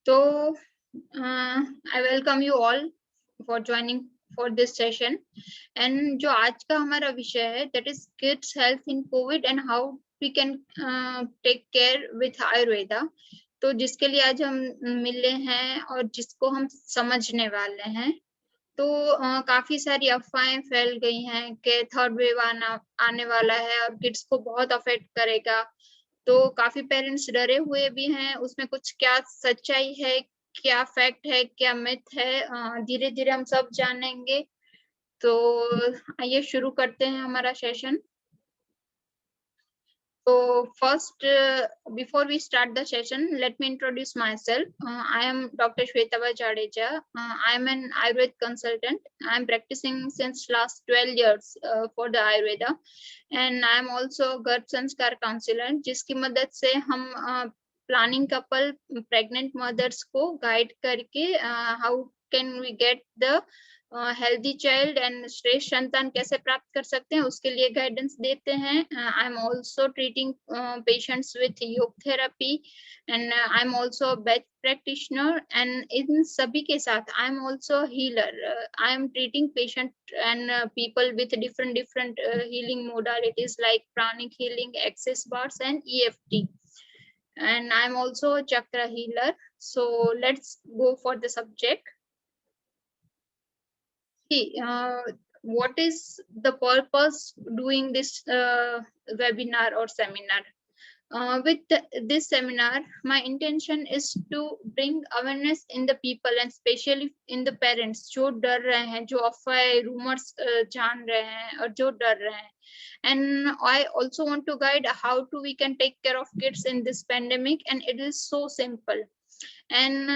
So, I welcome you all for joining for this session. And जो आज का हमारा विषय है, that is kids health in COVID and how we can take care with Ayurveda. तो जिसके लिए आज हम मिले हैं और जिसको हम समझने वाले हैं, तो काफी सारी अफवाहें फैल गई हैं कि थर्ड वेव आने वाला है और किड्स को बहुत अफेक्ट करेगा। तो काफी पेरेंट्स डरे हुए भी हैं, उसमें कुछ क्या सच्चाई है, क्या फैक्ट है, क्या मिथ है, धीरे-धीरे हम सब जानेंगे। तो आइए शुरू करते हैं हमारा session. So first, before we start the session, let me introduce myself. I am Dr. Shwetava Jadeja. I am an Ayurveda consultant. I am practicing since last 12 years for the Ayurveda, and I am also गर्भ संस्कार counsellor, जिसकी मदद से हम planning couple pregnant mothers को guide करके how can we get the healthy child and श्रेष्ठ संतान कैसे प्राप्त कर सकते हैं, उसके लिए गाइडेंस देते हैं। I am also treating patients with yoga therapy and I am also best practitioner, and इन सभी के साथ I am also healer. I am treating patient and people with different healing modalities like pranic healing, access bars and EFT, and I'm also a chakra healer. So let's go for the subject. What is the purpose doing this webinar or seminar? With this seminar, my intention is to bring awareness in the people and especially in the parents जो डर रहे हैं, जो अफवाह rumours जान रहे हैं और जो डर रहे हैं. And I also want to guide how to we can take care of kids in this pandemic, and it is so simple. And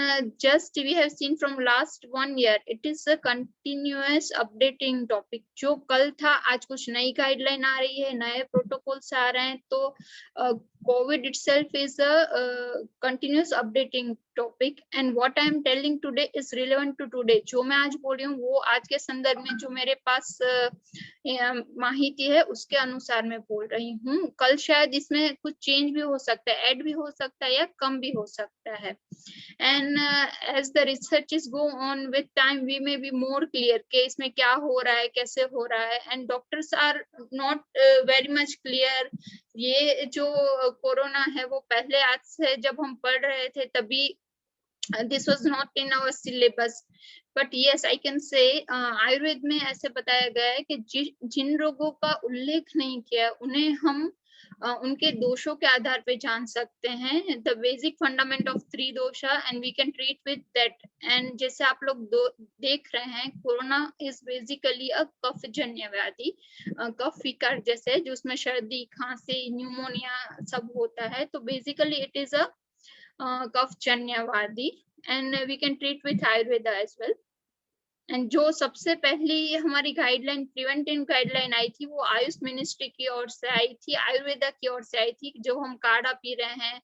just we have seen from last 1 year, it is a continuous updating topic. जो कल था आज कुछ नई guideline आ रही है, नए protocols आ रहे हैं. तो COVID itself is a continuous updating topic, and what I am telling today is relevant to today. जो मैं आज बोल रही हूँ वो आज के संदर्भ में जो मेरे पास माहिती है उसके अनुसार मैं बोल रही हूँ. कल शायद इसमें कुछ चेंज भी हो सकता है, ऐड भी हो सकता है या कम भी हो सकता है. And as the researches go on with time, we may be more clear कि इसमें क्या हो रहा है, कैसे हो रहा है. And doctors are not very much clear. ये जो कोरोना है वो पहले आज से जब हम पढ़ रहे थे तभी this was not in our syllabus. But yes, I can say Ayurveda में ऐसे बताया गया है कि जिन रोगों का उल्लेख नहीं किया उन्हें हम उनके दोषों के आधार पे जान सकते हैं. The basic fundament of 3 dosha and we can treat with that. And जैसे आप लोग देख रहे हैं, कोरोना इज बेसिकली अ कफजन्य व्याधि, कफ विकार जैसे जिसमें सर्दी, खांसी, न्यूमोनिया सब होता है. तो बेसिकली इट इज अ कफजन्य व्याधि, and we can treat with Ayurveda as well. And जो सबसे पहली हमारी गाइडलाइन, प्रिवेंटिव गाइडलाइन आई थी, वो आयुष मिनिस्ट्री की ओर से आई थी, आयुर्वेदा की ओर से आई थी. जो हम काढ़ा पी रहे हैं,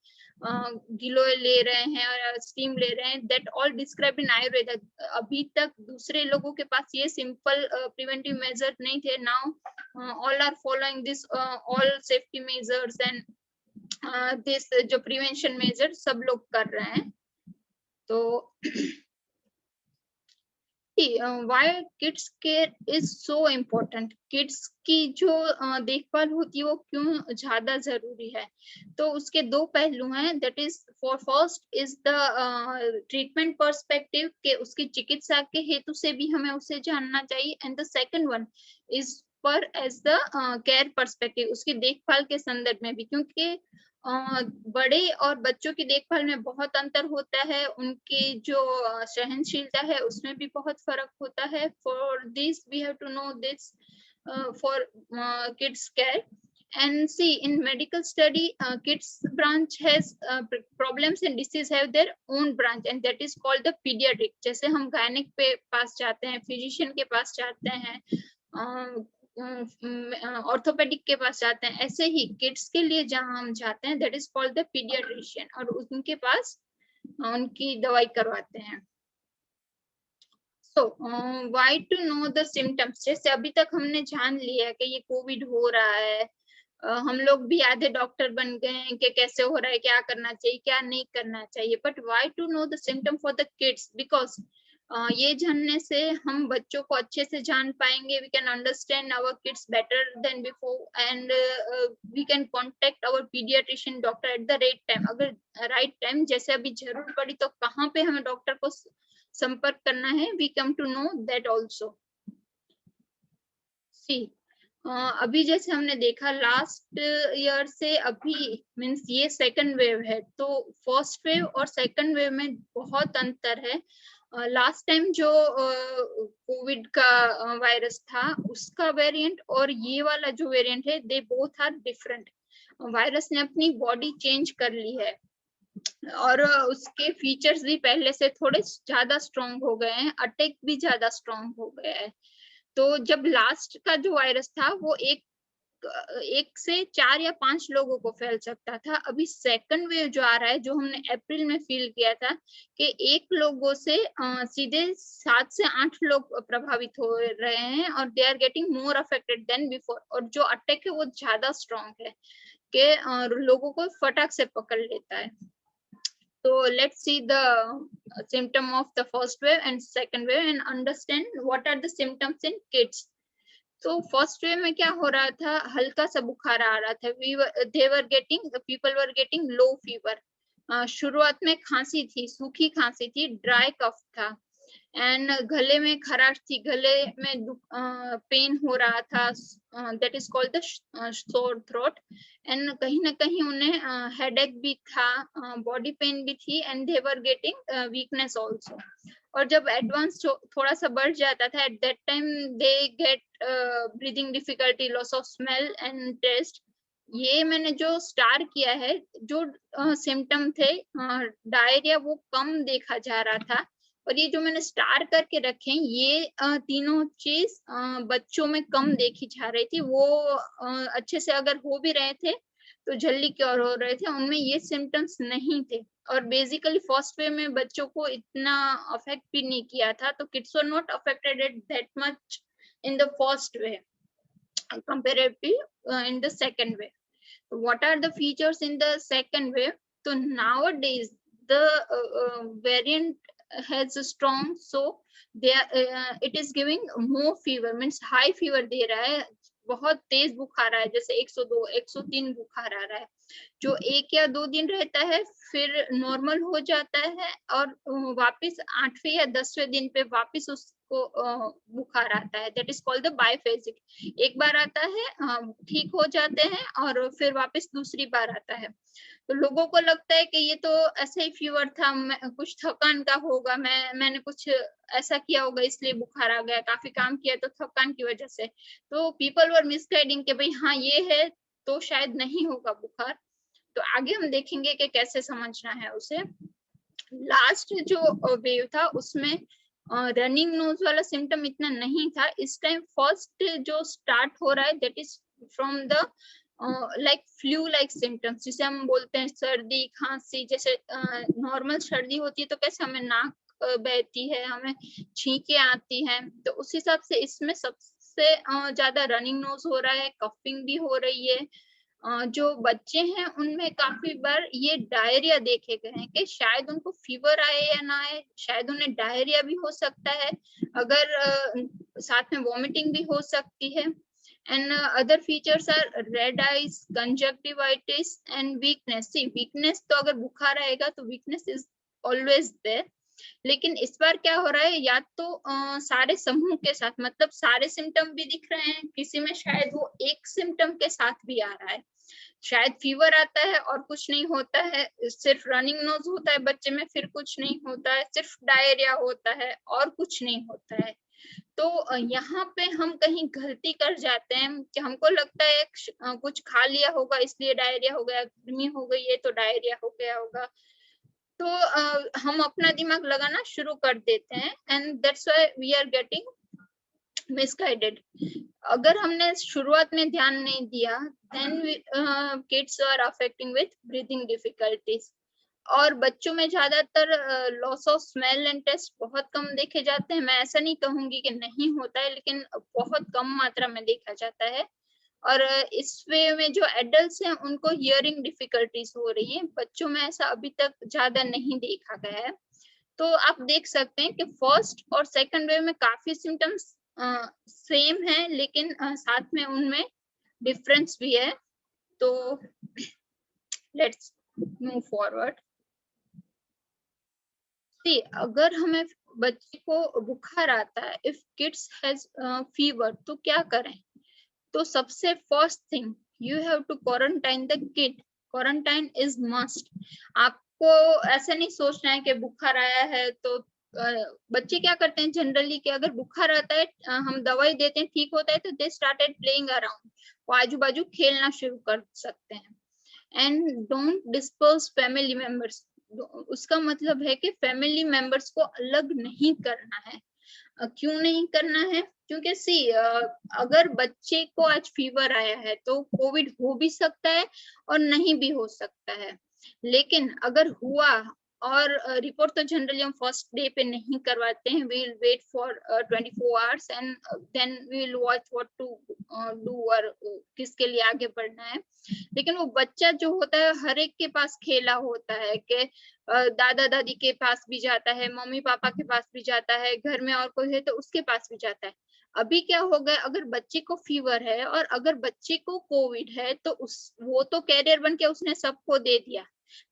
गिलोय ले रहे हैं और स्टीम ले रहे हैं, that all describe in Ayurveda. अभी तक दूसरे लोगों के पास ये सिंपल प्रिवेंटिव मेजर नहीं थे. Now all are following this all safety measures and this जो प्रिवेंशन मेजर सब लोग कर रहे हैं. तो why kids care is so important. Kids की जो देखभाल होती है वो क्यों ज्यादा जरूरी है, तो उसके दो पहलू हैं. That is for first is the treatment perspective के उसकी चिकित्सा के हेतु से भी हमें उसे जानना चाहिए. And the second one is पर एज द केयर पर्सपेक्टिव, उसकी देखभाल के संदर्भ में भी, क्योंकि बड़े और बच्चों की देखभाल में बहुत अंतर होता है. उनकी जो सहनशीलता है उसमें भी बहुत फर्क होता है. For this we have to know this for kids care. And see, in medical study, kids branch has problems and disease have their own branch, and that is called the pediatric. जैसे हम gynaec पे पास जाते हैं, physician के पास जाते हैं, orthopaedic के पास जाते हैं, ऐसे ही किड्स के लिए जहां हम जाते हैं that is called the paediatrician, और उनके पास उनकी दवाई करवाते हैं. So, why to know the symptoms? जैसे अभी तक हमने जान लिया है कि ये कोविड हो रहा है, हम लोग भी आधे डॉक्टर बन गए हैं कि कैसे हो रहा है, क्या करना चाहिए, क्या नहीं करना चाहिए। But why to know the symptom for the kids, because ये जानने से हम बच्चों को अच्छे से जान पाएंगे। We can understand our kids better than before and we can contact our paediatrician doctor at the right time. अगर राइट टाइम जैसे अभी जरूरत पड़ी तो कहाँ पे हमें डॉक्टर को संपर्क करना है, we come to know that also. See अभी जैसे हमने देखा लास्ट ईयर से अभी मीन्स ये सेकंड वेव है, तो फर्स्ट वेव और सेकंड वेव में बहुत अंतर है। लास्ट टाइम जो कोविड का वायरस था उसका वेरिएंट और ये वाला जो वेरिएंट है, they both are different. Virus ने अपनी बॉडी चेंज कर ली है और उसके फीचर्स भी पहले से थोड़े ज्यादा स्ट्रॉन्ग हो गए हैं, अटैक भी ज्यादा स्ट्रॉन्ग हो गया है। तो जब लास्ट का जो वायरस था वो एक से 4 या 5 लोगों को फैल सकता था। अभी सेकंड वेव जो आ रहा है, जो हमने अप्रैल में फील किया था कि एक लोगों से सीधे 7 से 8 लोग प्रभावित हो रहे हैं और they are getting more affected than before. और जो अटैक है वो ज्यादा स्ट्रॉन्ग है कि लोगों को फटाक से पकड़ लेता है। So let's see the symptom of the first wave and second wave and understand what are the symptoms in kids. तो फर्स्ट वेव में क्या हो रहा था, हल्का सा बुखार आ रहा था। People were getting low fever. शुरुआत में खांसी थी, सूखी खांसी थी, ड्राई कफ था एंड गले में खराश थी, गले में पेन हो रहा था, that is called the sore throat. And कहीं ना कहीं उन्हें हेडेक भी था, बॉडी पेन भी थी and they were getting weakness also. और जब एडवांस थोड़ा सा बढ़ जाता था, at that time they get breathing difficulty, loss of smell and taste. ये मैंने जो स्टार किया है, जो सिम्टम थे डायरिया, वो कम देखा जा रहा था। और ये जो मैंने स्टार करके रखे हैं, ये तीनों चीज बच्चों में कम देखी जा रही थी। वो अच्छे से अगर हो भी रहे थे तो जल्दी क्योर हो रहे थे, उनमें ये सिम्टम्स नहीं थे। और बेसिकली फर्स्ट वे में बच्चों को इतना अफेक्ट भी नहीं किया था, तो kids were not affected at that much in the first way comparatively in the second wave. What are the features in the second wave? So nowadays the variant has a strong, so it is giving more fever, means high fever दे रहा है, बहुत तेज बुखार आ रहा है, जैसे 102 103 बुखार आ रहा है, जो 1 या 2 दिन रहता है फिर नॉर्मल हो जाता है और वापस 8वें या 10वें दिन पे वापस उसको बुखार आता है। That is called the biphasic. एक बार आता है, ठीक हो जाते हैं और फिर वापस दूसरी बार आता है। तो लोगों को लगता है कि ये तो ऐसे ही फीवर था, कुछ थकान का होगा, मैंने कुछ ऐसा किया होगा इसलिए बुखार आ गया, काफी काम किया तो थकान की वजह से। तो पीपल वर मिसगाइडिंग कि भाई हाँ ये है तो शायद नहीं होगा बुखार। तो आगे हम देखेंगे कि कैसे समझना है उसे। लास्ट जो वेव था उसमें रनिंग नोज वाला सिम्टम इतना नहीं था। इस टाइम फर्स्ट जो स्टार्ट हो रहा है, that is from the like flu like symptoms, जिसे हम बोलते हैं सर्दी खांसी। जैसे नॉर्मल सर्दी होती है तो कैसे हमें नाक बहती है, हमें छींके आती हैं, तो उस हिसाब से इसमें सबसे ज्यादा रनिंग नोज हो रहा है, कफिंग भी हो रही है। जो बच्चे हैं उनमें काफी बार ये डायरिया देखे गए हैं कि शायद उनको फीवर आए या ना आए, शायद उन्हें डायरिया भी हो सकता है, अगर साथ में वॉमिटिंग भी हो सकती है। and other features are red eyes, conjunctivitis and weakness. See, weakness तो अगर बुखार आएगा तो weakness is always there, लेकिन इस बार क्या हो रहा है, या तो सारे समूह के साथ, मतलब सारे सिम्टम भी दिख रहे हैं, किसी में शायद वो एक सिम्टम के साथ भी आ रहा है। शायद फीवर आता है और कुछ नहीं होता है, सिर्फ रनिंग नोज होता है बच्चे में, फिर कुछ नहीं होता है, सिर्फ डायरिया होता है और कुछ नहीं होता है। तो यहाँ पे हम कहीं गलती कर जाते हैं कि हमको लगता है कुछ खा लिया होगा इसलिए डायरिया हो गया, गर्मी हो गई है तो डायरिया हो गया होगा। तो हम अपना दिमाग लगाना शुरू कर देते हैं and that's why we are getting misguided. अगर हमने शुरुआत में ध्यान नहीं दिया, then kids are affecting with breathing difficulties. और बच्चों में ज्यादातर loss of smell and taste बहुत कम देखे जाते हैं। मैं ऐसा नहीं कहूंगी कि नहीं होता है, लेकिन बहुत कम मात्रा में देखा जाता है। और इस वे में जो एडल्ट्स हैं उनको हियरिंग डिफिकल्टीज हो रही है। बच्चों में ऐसा अभी तक ज्यादा नहीं देखा गया है। तो आप देख सकते हैं कि फर्स्ट और सेकंड वेव में काफी सिम्टम्स सेम है, लेकिन साथ में उनमें डिफरेंस भी है। तो लेट्स मूव फॉरवर्ड। सी, अगर हमें बच्चे को बुखार आता है, इफ किड्स हैज फीवर, तो क्या करें? तो सबसे first thing, you have to quarantine the kid. Quarantine is must. आपको ऐसा नहीं सोचना है कि बुखार आया है तो बच्चे क्या करते हैं जनरली कि अगर बुखार आता है हम दवाई देते हैं, ठीक होता है तो दे स्टार्टेड प्लेइंग अराउंड, वो आजू बाजू खेलना शुरू कर सकते हैं। And don't disperse family members. उसका मतलब है कि फैमिली मेंबर्स को अलग नहीं करना है। क्यों नहीं करना है? क्योंकि सी, अगर बच्चे को आज फीवर आया है तो कोविड हो भी सकता है और नहीं भी हो सकता है। लेकिन अगर हुआ, और रिपोर्ट तो जनरली हम फर्स्ट डे पे नहीं करवाते हैं, we will wait for 24 hours and then we will watch what to do, और किसके लिए आगे बढ़ना है। लेकिन वो बच्चा जो होता है हर एक के पास खेला होता है कि दादा दादी के पास भी जाता है, मम्मी पापा के पास भी जाता है, घर में और कोई है तो उसके पास भी जाता है। अभी क्या हो गया, अगर बच्चे को फीवर है और अगर बच्चे को कोविड है तो वो तो कैरियर बन के उसने सबको दे दिया।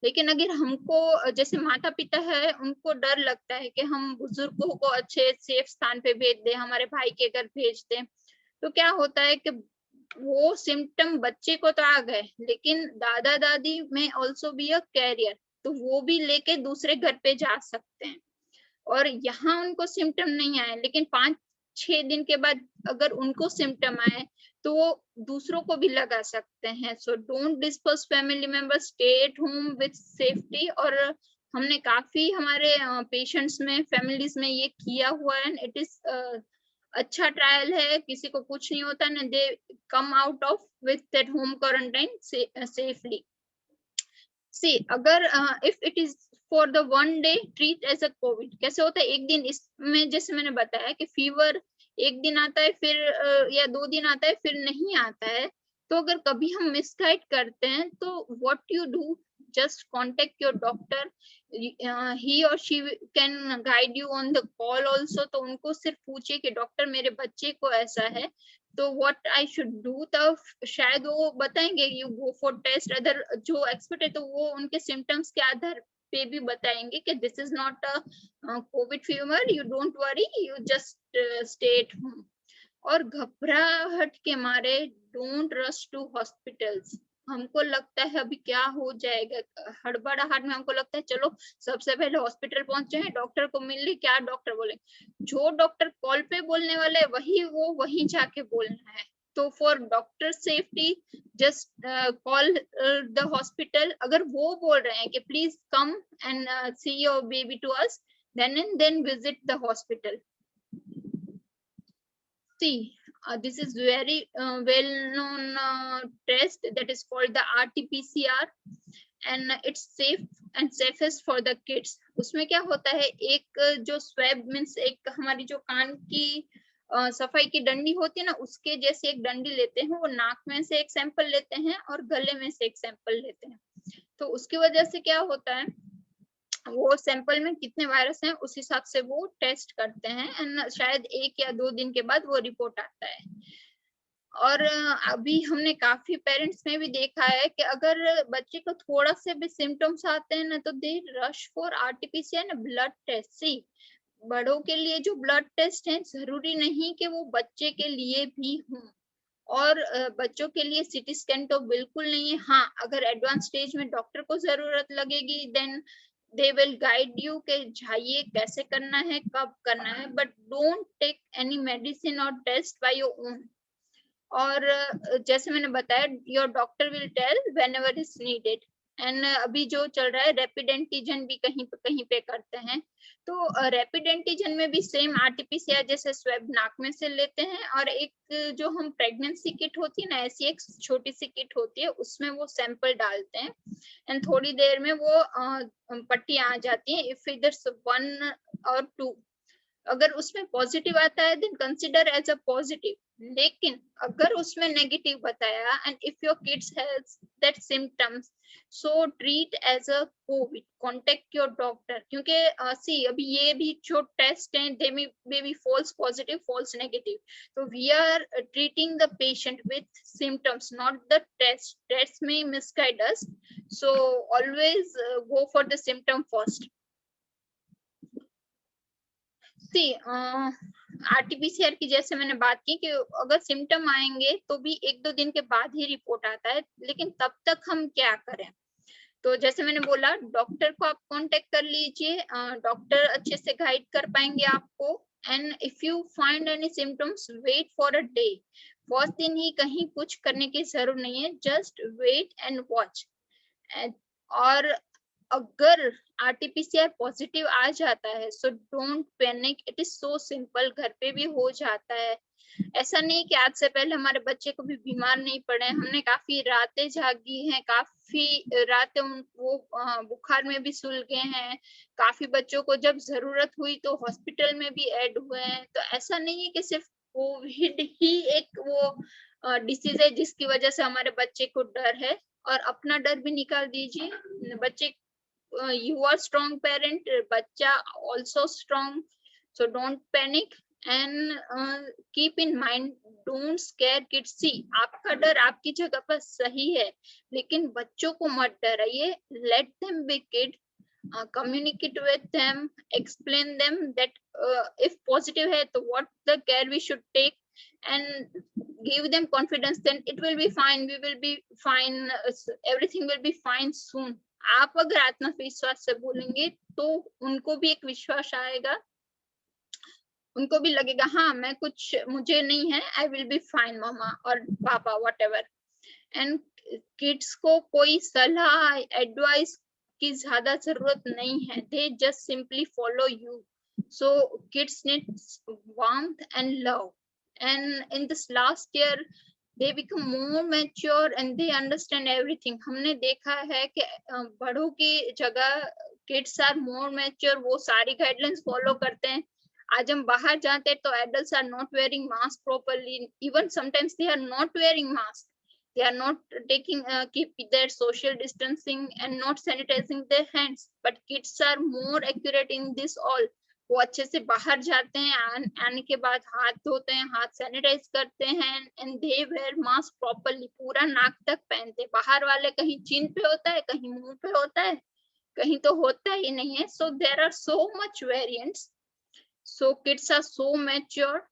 लेकिन अगर हमको जैसे माता पिता है उनको डर लगता है कि हम बुजुर्गों को अच्छे सेफ स्थान पे भेज दें, हमारे भाई के घर भेज दें, तो क्या होता है कि वो सिम्टम बच्चे को तो आ गए, लेकिन दादा दादी में ऑल्सो बी अ कैरियर, तो वो भी लेके दूसरे घर पे जा सकते हैं। और यहाँ उनको सिम्टम नहीं आए, लेकिन 5-6 दिन के बाद अगर उनको सिम्टम आए तो वो दूसरों को भी लगा सकते हैं। So don't disperse family members, stay at home with safety. और हमने काफी हमारे पेशेंट्स में, फैमिलीज में ये किया हुआ है, इट इज अच्छा ट्रायल है, किसी को कुछ नहीं होता ना, they come out of with that home quarantine safely. See, अगर if it is for the one day, treat as a COVID. कैसे होता है, एक दिन इसमें जैसे मैंने बताया कि फीवर एक दिन आता है, फिर या 2 दिन आता है, फिर नहीं आता है। तो अगर कभी हम मिसगाइड करते हैं तो what you do, just contact your doctor. He or she can guide you on the call also. तो उनको सिर्फ पूछिए कि डॉक्टर मेरे बच्चे को ऐसा है तो व्हाट आई शुड डू, तब शायद वो बताएंगे you go for test. Other जो एक्सपर्ट है तो वो उनके सिम्टम्स के आधार पे भी बताएंगे कि this is not a Covid fever, you don't worry, you just stay at home. और घबराहट के मारे डोंट रश टू हॉस्पिटल्स। हमको लगता है अभी क्या हो जाएगा, हड़बड़ाहट में हमको लगता है चलो सबसे पहले हॉस्पिटल पहुंचे हैं, डॉक्टर को मिल ली, क्या डॉक्टर बोले, जो डॉक्टर कॉल पे बोलने वाले वही वो वहीं जाके बोलना है। तो for doctor safety just call the hospital. अगर वो बोल रहे हैं कि please come and see your baby to us, then visit the hospital. See, this is very well-known test that is called the RT-PCR, and it's safe and safest for the kids. उसमें क्या होता है, एक जो swab means एक हमारी जो कान की सफाई की डंडी होती है ना, उसके जैसे एक डंडी लेते हैं, वो नाक में से एक सैंपल लेते हैं और गले में से एक सैंपल लेते हैं। तो उसकी वजह से क्या होता है, वो सैंपल में कितने वायरस हैं उस हिसाब से वो टेस्ट करते हैं एंड शायद 1 या 2 दिन के बाद वो रिपोर्ट आता है। और अभी हमने काफी पेरेंट्स में भी देखा है कि अगर बच्चे को थोड़ा से भी सिम्टम्स आते हैं ना तो they rush for RTPCR and blood test. See, बड़ों के लिए जो ब्लड टेस्ट है जरूरी नहीं कि वो बच्चे के लिए भी हों, और बच्चों के लिए सीटी स्कैन तो बिल्कुल नहीं है। हाँ, अगर एडवांस स्टेज में डॉक्टर को जरूरत लगेगी then they will guide you के जाइए कैसे करना है, कब करना है, but don't take any medicine और टेस्ट बाय योर ओन। और जैसे मैंने बताया, your doctor will tell whenever is needed. And अभी जो चल रहा है रैपिड एंटीजन भी कहीं पे करते हैं, तो रैपिड एंटीजन में भी सेम आरटीपीसीआर जैसे स्वैब नाक में से लेते हैं, और एक जो हम प्रेगनेंसी किट होती है ना, ऐसी एक छोटी सी किट होती है, उसमें वो सैंपल डालते हैं एंड थोड़ी देर में वो पट्टी आ जाती है। इफ इधर 1 और 2 अगर उसमें पॉजिटिव आता है then consider as a positive, लेकिन अगर उसमें नेगेटिव बताया and if your kids has that symptoms, so treat as a COVID, contact your doctor, क्योंकि सी अभी ये भी जो टेस्ट हैं they may be false positive false negative, तो we are treating the patient with symptoms not the test may misguide us, so always go for the symptom first. See RTPCR की जैसे मैंने बात की कि अगर सिम्टम आएंगे तो भी 1-2 दिन के बाद ही रिपोर्ट आता है, लेकिन तब तक हम क्या करें? तो जैसे मैंने बोला डॉक्टर को आप कांटेक्ट कर लीजिए, डॉक्टर अच्छे से गाइड कर पाएंगे आपको। And if you find any symptoms wait for a day, first दिन ही कहीं कुछ करने की जरूरत नहीं है, जस्ट वेट एंड वॉच। और अगर आरटीपीसीआर पॉजिटिव आ जाता है so don't panic, it is so simple, घर पे भी हो जाता है। ऐसा नहीं कि आज से पहले हमारे बच्चे को भी बीमार नहीं पड़े, हमने काफी रातें जागी हैं, काफी रातें वो बुखार में भी सुलगे हैं, काफी बच्चों को जब जरूरत हुई तो हॉस्पिटल में भी एड हुए हैं। तो ऐसा नहीं है कि सिर्फ कोविड ही एक वो डिसीज है जिसकी वजह से हमारे बच्चे को डर है। और अपना डर भी निकाल दीजिए, बच्चे you are strong parent, bacha also strong, so don't panic and keep in mind don't scare kids। see आपका डर आपकी जगह पर सही है, लेकिन बच्चों को मत डराइए, let them be kid, communicate with them, explain them that if positive है तो what the care we should take, and give them confidence, then it will be fine, we will be fine, everything will be fine soon। आप अगर आत्मविश्वास से बोलेंगे तो उनको भी एक विश्वास आएगा, उनको भी लगेगा हाँ मैं कुछ मुझे नहीं है, आई विल बी फाइन मामा और पापा वट एवर। एंड किड्स को कोई सलाह एडवाइस की ज्यादा जरूरत नहीं है, they just simply follow you. So kids needs warmth and love, and in this last year they become more mature and they understand everything। हमने देखा है कि बड़ों की जगह किड्स आर मोर मैच्योर, वो सारी गाइडलाइंस फॉलो करते हैं। आज हम बाहर जाते हैं तो adults are not wearing mask properly, even sometimes they are not wearing mask, they are not taking keep their social distancing and not sanitizing their hands, but kids are more accurate in this all। वो अच्छे से बाहर जाते हैं, आने के बाद हाथ धोते हैं, हाथ सैनिटाइज करते हैं, and they wear mask properly, पूरा नाक तक पहनते। बाहर वाले कहीं चिन पे होता है, कहीं मुंह पे होता है, कहीं तो होता ही नहीं है। So there are so much variants, so kids are so mature.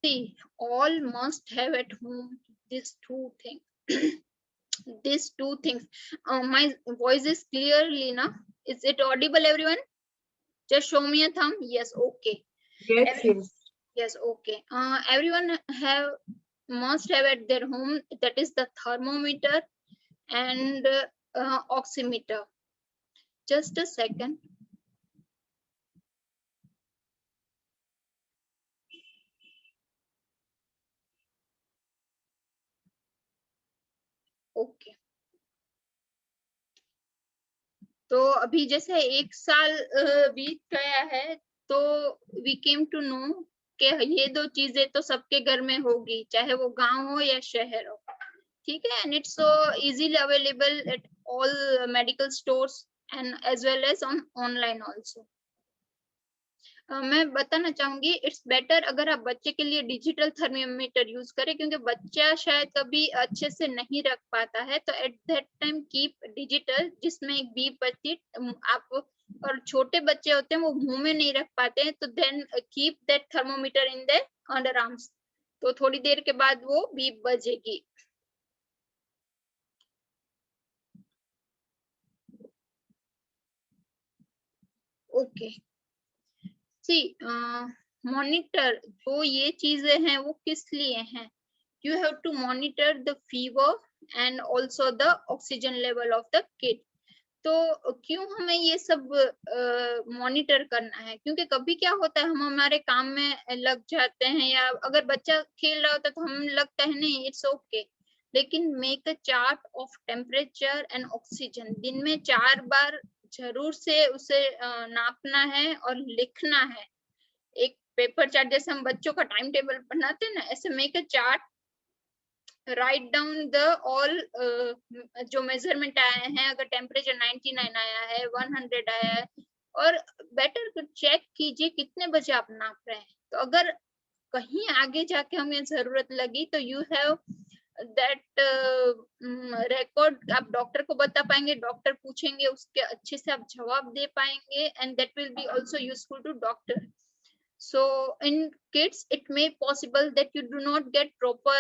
See, all must have at home these two things these two things। My voice is clearly now, is it audible everyone? Just show me a thumb, yes, okay, Yes, yes. yes, okay। Everyone have must have at their home, that is the thermometer and oximeter। just a second। okay, तो अभी जैसे 1 साल बीत गया है, तो we came to know कि ये दो चीजें तो सबके घर में होगी, चाहे वो गांव हो या शहर हो, ठीक है। And it's so easily available at all medical stores and as well as on online also. मैं बताना चाहूंगी इट्स बेटर अगर आप बच्चे के लिए डिजिटल थर्मामीटर यूज करें, क्योंकि बच्चा शायद कभी अच्छे से नहीं रख पाता है, तो at that time keep digital, जिसमें एक बीप बजती आप, और छोटे बच्चे होते हैं वो मुंह में नहीं रख पाते हैं, तो then keep that thermometer in the under arms, तो थोड़ी देर के बाद वो बीप बजेगी। ओके, सी मॉनिटर, जो ये चीजें हैं वो किस लिए हैं? you have to monitor the fever and also the oxygen level of the kid। तो क्यों हमें ये सब मॉनिटर करना है? क्योंकि कभी क्या होता है हम हमारे काम में लग जाते हैं, या अगर बच्चा खेल रहा होता है तो हम लगता है नहीं इट्स ओके, लेकिन make a chart of temperature and oxygen, दिन में 4 बार जरूर से उसे नापना है और लिखना है। एक पेपर चार्ट, जैसे हम बच्चों का टाइम टेबल बनाते हैं ना, ऐसे make a chart, write down the all जो मेजरमेंट आए हैं, अगर टेम्परेचर 99 आया है, 100 आया है, और बेटर चेक कीजिए कितने बजे आप नाप रहे हैं। तो अगर कहीं आगे जाके हमें जरूरत लगी तो यू हैव दैट रिकॉर्ड, आप डॉक्टर को बता पाएंगे, डॉक्टर पूछेंगे उसके अच्छे से आप जवाब दे पाएंगे, and that will be also useful to doctor. So in kids it may possible that you do not get proper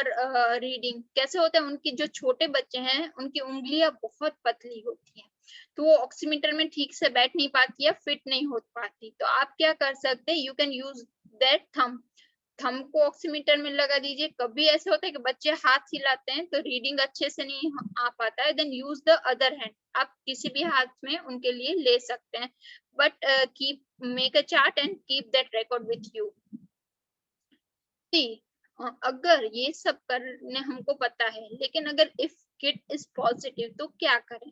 reading। कैसे होता है, उनकी जो छोटे बच्चे हैं उनकी उंगलियां बहुत पतली होती हैं, तो वो ऑक्सीमीटर में ठीक से बैठ नहीं पाती है, फिट नहीं हो पाती। तो आप क्या कर सकते हैं, you can use that thumb को ऑक्सीमीटर में लगा दीजिए। कभी ऐसे होता है कि बच्चे हाथ हिलाते हैं तो रीडिंग अच्छे से नहीं आ पाता है, then use the other hand, आप किसी भी हाथ में उनके लिए ले सकते हैं, but keep make a chart and keep that record with you. अगर ये सब करने हमको पता है, लेकिन अगर इफ किड इज पॉजिटिव तो क्या करें?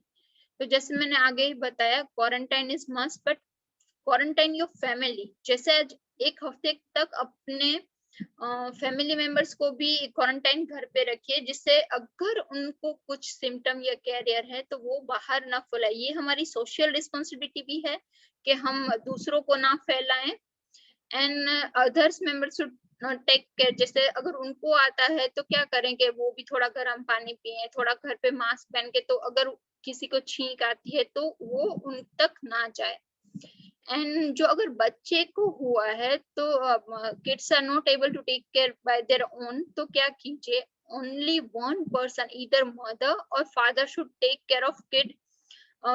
तो जैसे मैंने आगे ही बताया, quarantine is must, but quarantine your family. जैसे आज एक हफ्ते तक अपने फैमिली मेंबर्स को भी क्वारंटाइन घर पे रखिए, जिससे अगर उनको कुछ सिम्टम या कैरियर है तो वो बाहर ना फैलाए। ये हमारी सोशल रिस्पॉन्सिबिलिटी भी है कि हम दूसरों को ना फैलाएं, and others members should take care. जैसे अगर उनको आता है तो क्या करेंगे, वो भी थोड़ा गर्म पानी पिए, थोड़ा घर पे मास्क पहन के, तो अगर किसी को छींक आती है तो वो उन तक ना जाए। एंड जो अगर बच्चे को हुआ है तो kids are not able to take care by their own, तो क्या कीजिए, only one person, either mother और father, should take care of kid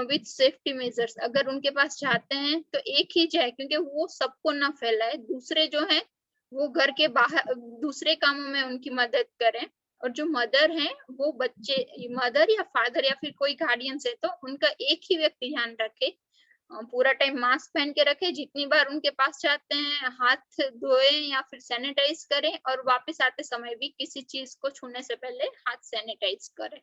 with safety measures. अगर उनके पास चाहते हैं तो एक ही जाए, क्योंकि वो सबको ना फैलाए, दूसरे जो है वो घर के बाहर दूसरे कामों में उनकी मदद करें। और जो मदर हैं वो बच्चे, मदर या फादर या फिर कोई गार्डियन है तो उनका एक ही व्यक्ति ध्यान रखे, पूरा टाइम मास्क पहन के रखे, जितनी बार उनके पास जाते हैं हाथ धोए या फिर सैनिटाइज करें, और वापस आते समय भी किसी चीज को छूने से पहले हाथ सैनिटाइज करें।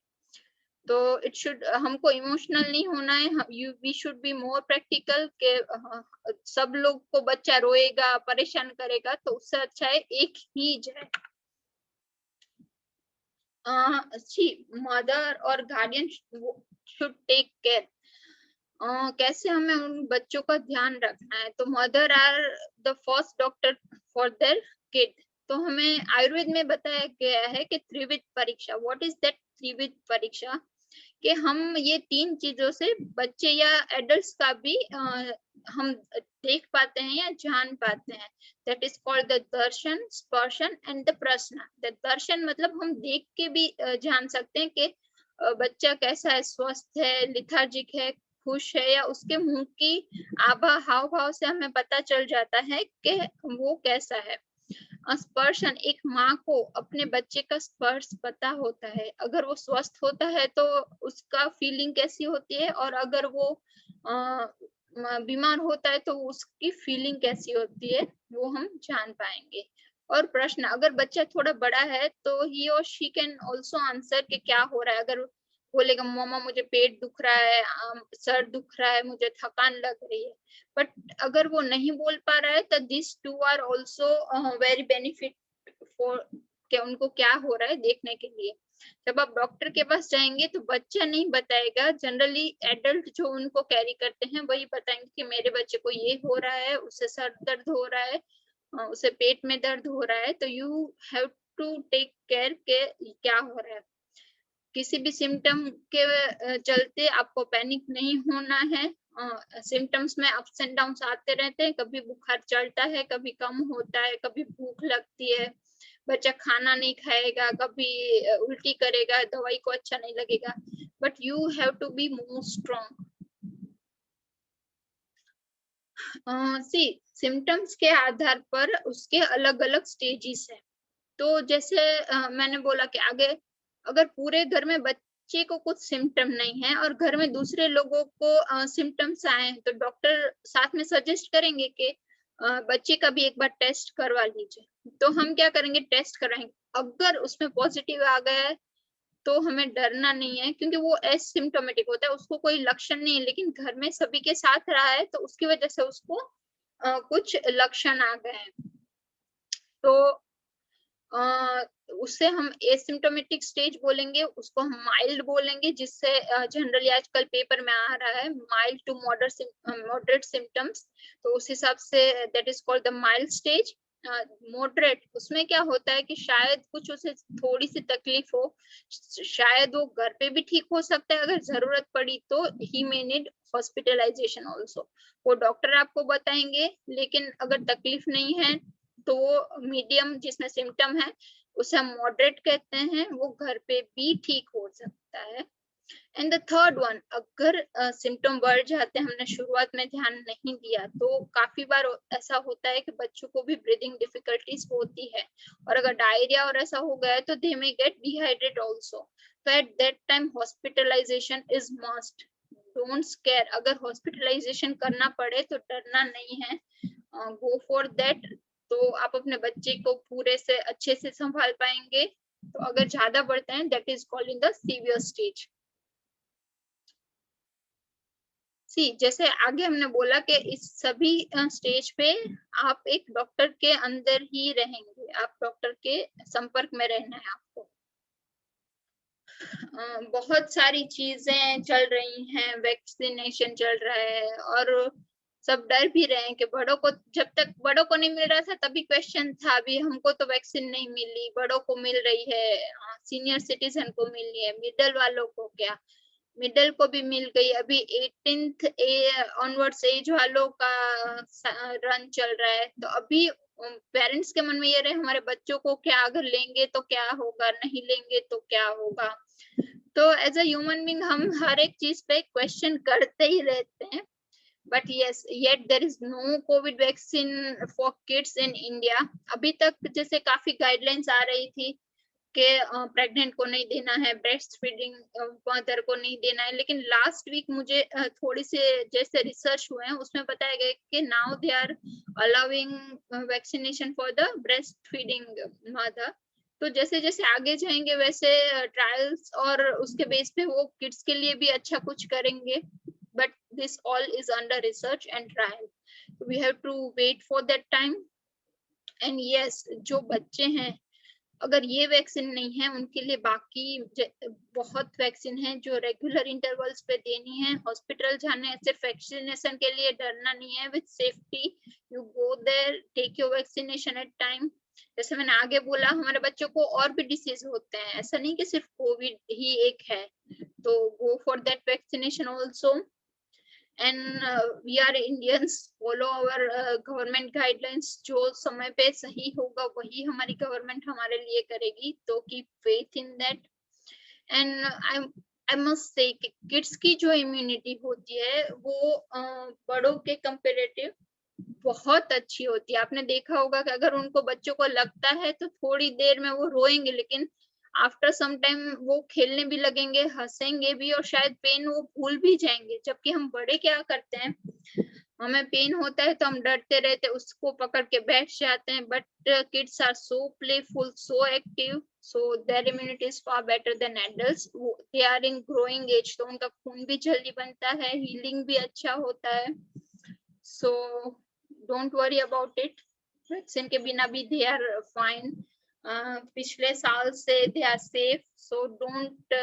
तो इट शुड, हमको इमोशनल नहीं होना है, we should be more practical के सब लोग को बच्चा रोएगा परेशान करेगा तो उससे अच्छा है एक ही जाए। मदर और गार्डियन शुड टेक केयर। कैसे हमें उन बच्चों का ध्यान रखना है, तो mother are the first doctor for their kid. तो हमें आयुर्वेद में बताया गया है कि त्रिविध परीक्षा। व्हाट इज दैट त्रिविध परीक्षा? कि हम ये तीन चीजों से बच्चे या एडल्ट्स का भी हम देख पाते हैं या जान पाते हैं। That is called the darshan, sparshan and the prashna. The darshan मतलब हम देख के भी जान सकते हैं कि बच्चा कैसा है, स्वस्थ है, लिथार्जिक है, खुश है, या उसके मुंह की आभा हाव भाव से हमें पता चल जाता है कि वो कैसा है। स्पर्शन, एक माँ को अपने बच्चे का स्पर्श पता होता है, अगर वो स्वस्थ होता है तो उसका फीलिंग कैसी होती है, और अगर वो बीमार होता है तो उसकी फीलिंग कैसी होती है वो हम जान पाएंगे। और प्रश्न, अगर बच्चा थोड़ा बड़ा है तो ही और शी कैन ऑल्सो आंसर कि क्या हो रहा है। अगर बोलेगा मम्मा मुझे पेट दुख रहा है, सर दुख रहा है, मुझे थकान लग रही है, बट अगर वो नहीं बोल पा रहा है तो this two are also very benefit for कि उनको क्या हो रहा है देखने के लिए। जब आप डॉक्टर के पास जाएंगे तो बच्चा नहीं बताएगा, जनरली एडल्ट जो उनको कैरी करते हैं वही बताएंगे कि मेरे बच्चे को ये हो रहा है, उसे सर दर्द हो रहा है, उसे पेट में दर्द हो रहा है। तो you have to take care के क्या हो रहा है। किसी भी सिम्टम के चलते आपको पैनिक नहीं होना है। सिम्टम्स में अप्स एंड डाउन्स आते रहते हैं, कभी बुखार चढ़ता है, कभी कम होता है, कभी भूख लगती है, बच्चा खाना नहीं खाएगा, कभी उल्टी करेगा, दवाई को अच्छा नहीं लगेगा, but you have to be more strong. See, symptoms के आधार पर उसके अलग अलग स्टेजेस है। तो जैसे मैंने बोला कि आगे अगर पूरे घर में बच्चे को कुछ सिम्टम नहीं है और घर में दूसरे लोगों को सिम्टम्स आए हैं तो डॉक्टर साथ में सजेस्ट करेंगे कि बच्चे का भी एक बार टेस्ट करवा लीजिए। तो हम क्या करेंगे, टेस्ट कराएंगे, अगर उसमें पॉजिटिव आ गया है तो हमें डरना नहीं है, क्योंकि वो एसिम्प्टोमेटिक होता है, उसको कोई लक्षण नहीं है, लेकिन घर में सभी के साथ रहा है तो उसकी वजह से उसको कुछ लक्षण आ गए हैं। तो उससे हम एसिम्टोमेटिक स्टेज बोलेंगे, उसको हम माइल्ड बोलेंगे, जिससे जनरली आजकल पेपर में आ रहा है माइल्ड टू मॉडरेट सिम्टम्स, तो उस हिसाब say that is called the mild stage. Moderate, उसमें क्या होता है कि शायद कुछ उसे थोड़ी सी तकलीफ हो, शायद वो घर पे भी ठीक हो सकता है, अगर जरूरत पड़ी तो ही मे नीड हॉस्पिटलाइजेशन ऑल्सो, वो डॉक्टर आपको बताएंगे। लेकिन अगर तकलीफ नहीं है तो वो मीडियम जिसमें सिम्टम है उसे हम मॉडरेट कहते हैं, वो घर पे भी ठीक हो सकता है। एंड द थर्ड वन, अगर सिम्टम बढ़ जाते हैं, हमने शुरुआत में ध्यान नहीं दिया, तो काफी बार ऐसा होता है कि बच्चों को भी ब्रीदिंग डिफिकल्टीज होती है, और अगर डायरिया और ऐसा हो गया है तो they may get dehydrate also. तो at that time hospitalization is must, don't scare, अगर हॉस्पिटलाइजेशन करना पड़े तो डरना नहीं है, गो फॉर दैट। तो आप अपने बच्चे को पूरे से अच्छे से संभाल पाएंगे। तो अगर ज्यादा बढ़ते हैं that is called in the severe stage. See जैसे आगे हमने बोला कि इस सभी स्टेज पे आप एक डॉक्टर के अंदर ही रहेंगे, आप डॉक्टर के संपर्क में रहना है आपको। बहुत सारी चीजें चल रही हैं, वैक्सीनेशन चल रहा है, और सब डर भी रहे हैं कि बड़ों को, जब तक बड़ों को नहीं मिल रहा था तभी क्वेश्चन था, अभी हमको तो वैक्सीन नहीं मिली, बड़ों को मिल रही है, सीनियर सिटीजन को मिल रही है, मिडिल वालों को क्या, मिडिल को भी मिल गई, अभी 18th ऑनवर्ड्स एज वालों का रन चल रहा है। तो अभी पेरेंट्स के मन में ये रहे हमारे बच्चों को क्या, अगर लेंगे तो क्या होगा, नहीं लेंगे तो क्या होगा। तो एज अ ह्यूमन बीइंग हम हर एक चीज पे क्वेश्चन करते ही रहते हैं। But yes, yet there is no covid vaccine for kids in India. अभी तक जैसे काफी गाइडलाइंस आ रही थी कि प्रेग्नेंट को नहीं देना है, ब्रेस्ट फीडिंग मदर को नहीं देना है, लेकिन लास्ट वीक मुझे थोड़ी से जैसे रिसर्च हुए हैं उसमें बताया गया कि now they are allowing vaccination for the breast feeding mother. तो जैसे जैसे आगे जाएंगे वैसे ट्रायल्स और उसके बेस पे वो किड्स के लिए भी अच्छा कुछ करेंगे, but this all is under research and trial, we have to wait for that time. And yes, जो बच्चे हैं अगर ये वैक्सीन नहीं है उनके लिए बाकी बहुत वैक्सीन है जो रेगुलर इंटरवल्स पे देनी है। हॉस्पिटल जाने सिर्फ वैक्सीनेशन के लिए डरना नहीं है, with safety you go there, take your vaccination at time. जैसे मैंने आगे बोला हमारे बच्चों को और भी डिसीज होते हैं, ऐसा नहीं कि सिर्फ कोविड ही एक है, तो go for that vaccination also. And we are Indians, follow our government guidelines, जो समय पे सही होगा वही हमारी गवर्नमेंट हमारे लिए करेगी, तो keep faith in that. And I must say kids की जो इम्यूनिटी होती है वो बड़ों के कंपेरेटिव बहुत अच्छी होती है। आपने देखा होगा कि अगर उनको बच्चों को लगता है तो थोड़ी देर में वो रोएंगे, लेकिन आफ्टर सम टाइम वो खेलने भी लगेंगे, हंसेंगे भी, और शायद पेन वो भूल भी जाएंगे। जबकि हम बड़े क्या करते हैं, हमें पेन होता है तो हम डरते रहते, उसको पकड़ के बैठ जाते हैं, but kids are so playful, so active, so their immunity is far better than adults. They are in growing age, तो उनका खून भी जल्दी बनता है, हीलिंग भी अच्छा होता है। So don't worry about it, vaccine के बिना भी दे आर फाइन, पिछले साल से they are safe, so don't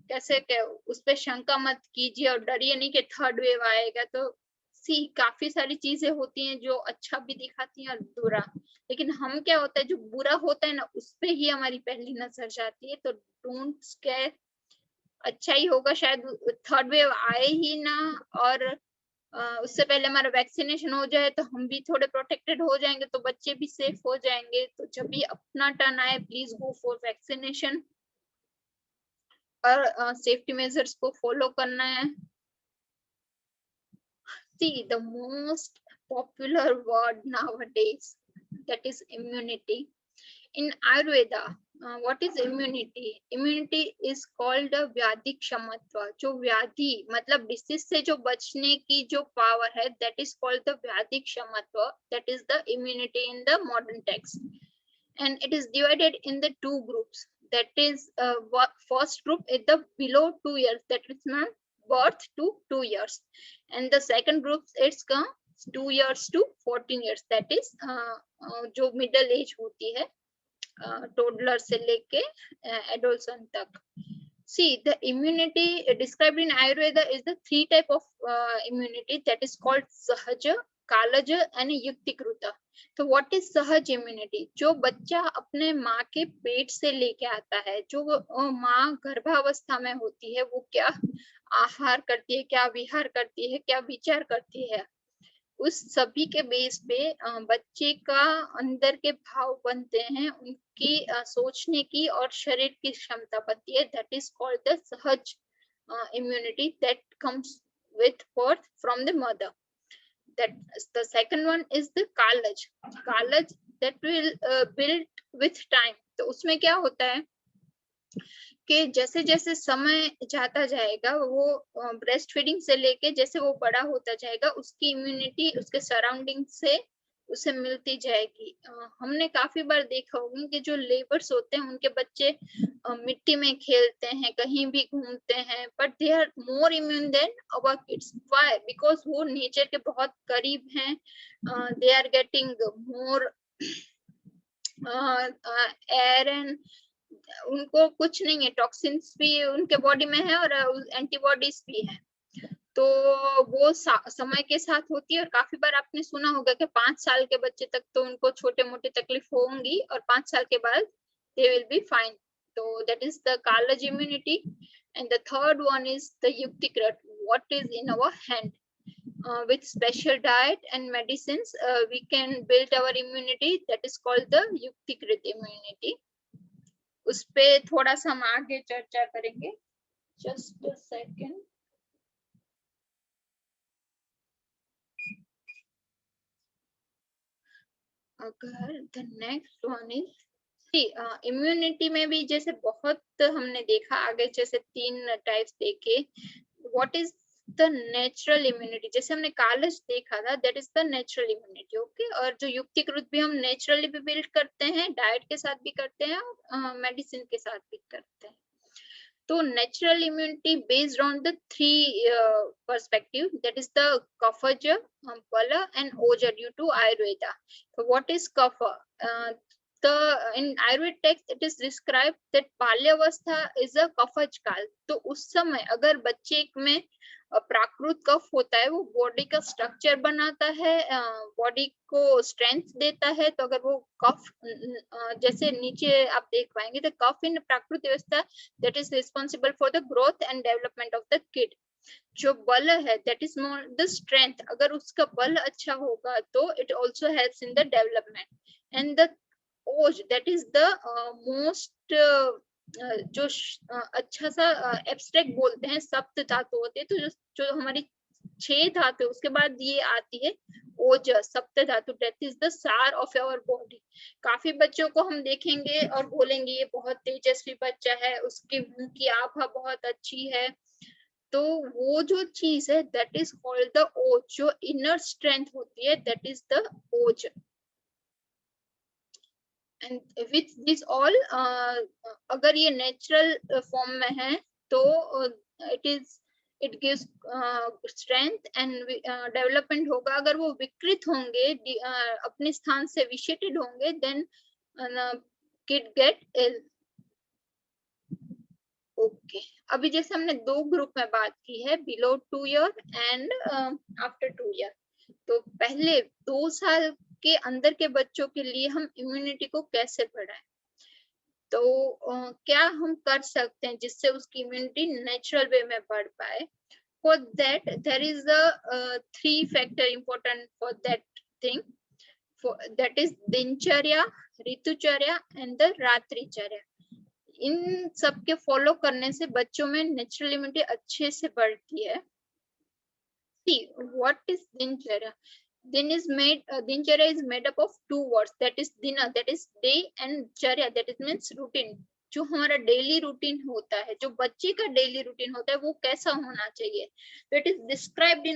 कैसे उस पर शंका मत कीजिए और डरिए नहीं कि थर्ड वेव आएगा। तो सी काफी सारी चीजें होती हैं जो अच्छा भी दिखाती हैं और बुरा, लेकिन हम क्या होता है जो बुरा होता है ना उस पे ही हमारी पहली नजर जाती है। तो डोंट स्केयर, अच्छा ही होगा शायद थर्ड वेव आए ही ना, और उससे पहले हमारा वैक्सीनेशन हो जाए तो हम भी थोड़े प्रोटेक्टेड हो जाएंगे, तो बच्चे भी सेफ हो जाएंगे। तो जब भी अपना टर्न आए प्लीज गो फॉर वैक्सीनेशन, और सेफ्टी मेजर्स को फॉलो करना है। See, the most popular word nowadays, that is immunity. In Ayurveda, what is immunity? Immunity is called a व्याधि क्षमत्व। जो व्याधि मतलब डिसीज से जो बचने की जो पावर है, that is called the व्याधि क्षमत्व, that is the immunity in the modern text. And it is divided in the two groups. That is first group is the below 2 years, that is not birth to 2 years, and the second group it's 2 years to 14 years, that is जो middle age होती है toddler से लेके adolescent तक. See, the immunity described in Ayurveda is the 3 type of immunity, that is called Sahaja, Kalaja and Yuktikruta. तो what is सहज immunity? जो बच्चा अपने माँ के पेट से लेके आता है, जो माँ गर्भावस्था में होती है, वो क्या आहार करती है, क्या विहार करती है, क्या विचार करती है, उस सभी के बेस पे बच्चे का अंदर के भाव बनते हैं, उनकी सोचने की और शरीर की क्षमता बनती है. दैट इज कॉल्ड द सहज immunity that comes with birth from the mother. That the second one is the kalaj. Kalaj that will build with time. तो उसमें क्या होता है कि जैसे जैसे समय जाता जाएगा, वो ब्रेस्ट फीडिंग से लेके जैसे वो बड़ा होता जाएगा, उसकी इम्यूनिटी उसके सराउंडिंग से उसे मिलती जाएगी. हमने काफी बार देखा होगा कि जो लेबर्स होते हैं उनके बच्चे मिट्टी में खेलते हैं, कहीं भी घूमते हैं, but they are more immune than our kids. Why? Because वो नेचर के बहुत करीब हैं. They are getting more air and उनको कुछ नहीं है, टॉक्सिन्स भी उनके बॉडी में है और एंटीबॉडीज भी है. तो वो समय के साथ होती है. और काफी बार आपने सुना होगा कि 5 साल के बच्चे तक तो उनको छोटे मोटे तकलीफ होंगी और 5 साल के बाद दे विल बी फाइन. तो that is the college immunity. And the third one is the yuktikrit. What is in our hand. With special diet and medicines we can build our immunity. That is called the युक्तिकृत immunity. उस पे थोड़ा सा हम आगे चर्चा करेंगे. Just a second. अगर the next one is immunity में भी जैसे बहुत हमने देखा, आगे जैसे 3 टाइप्स देखे. What is the natural immunity. जैसे हमने कालज देखा था, that is the natural immunity. Okay. और जो युक्तिकृत भी हम नेचुरली भी बिल्ड करते हैं, डाइट के साथ भी करते हैं और मेडिसिन के साथ भी करते हैं. तो natural immunity based on the 3 perspective, that is the kaphaja, bala and oja due to Ayurveda. So what is kapha? In Ayurveda text it is described that बाल्यावस्था is a कफज काल. तो उस समय अगर बच्चे में प्राकृत कफ होता है, वो बॉडी का स्ट्रक्चर बनाता है, बॉडी को स्ट्रेंथ देता है. तो अगर वो कफ जैसे नीचे आप देख पाएंगे, द कफ इन प्राकृत अवस्था that is responsible for the growth and development of the kid. जो बल है that is more the strength. अगर उसका बल अच्छा होगा तो it also helps in the development. And the ओज दैट इज द मोस्ट जो अच्छा सा एब्स्ट्रैक्ट बोलते हैं, सप्त धातु होते हैं. तो जो हमारी 6 धातु, उसके बाद ये आती है ओज, सप्त धातु. दैट इज द सार ऑफ आवर बॉडी. काफी बच्चों को हम देखेंगे और बोलेंगे ये बहुत तेजस्वी बच्चा है, उसके मुंह की आभा बहुत अच्छी है. तो वो जो चीज है दैट इज कॉल्ड द ओज. जो इनर स्ट्रेंथ होती है दैट इज द ओज. एंड विथ दिस ऑल अगर ये नेचुरल फॉर्म में है तो it gives strength and development होगा. अगर वो विकृत होंगे, अपने स्थान से विक्षेपित होंगे, then kid get ill. Okay. अभी जैसे हमने 2 ग्रुप में बात की है, below 2 year and after 2 year. तो पहले 2 साल के अंदर के बच्चों के लिए हम इम्यूनिटी को कैसे बढ़ाएं. तो क्या हम कर सकते हैं जिससे उसकी इम्यूनिटी नेचुरल वे में बढ़ पाए. For that there is a 3 factor important for that thing. That is दिनचर्या, ऋतुचर्या एंड द रात्रिचर्या. इन सब के फॉलो करने से बच्चों में नेचुरल इम्यूनिटी अच्छे से बढ़ती है. See, what is दिनचर्या? Dincharya is made up of 2 words, that is dina, that is day, and charya, that is means routine. जो हमारा डेली रूटीन होता है, जो बच्चे का डेली रूटीन होता है, वो कैसा होना चाहिए. तो it is described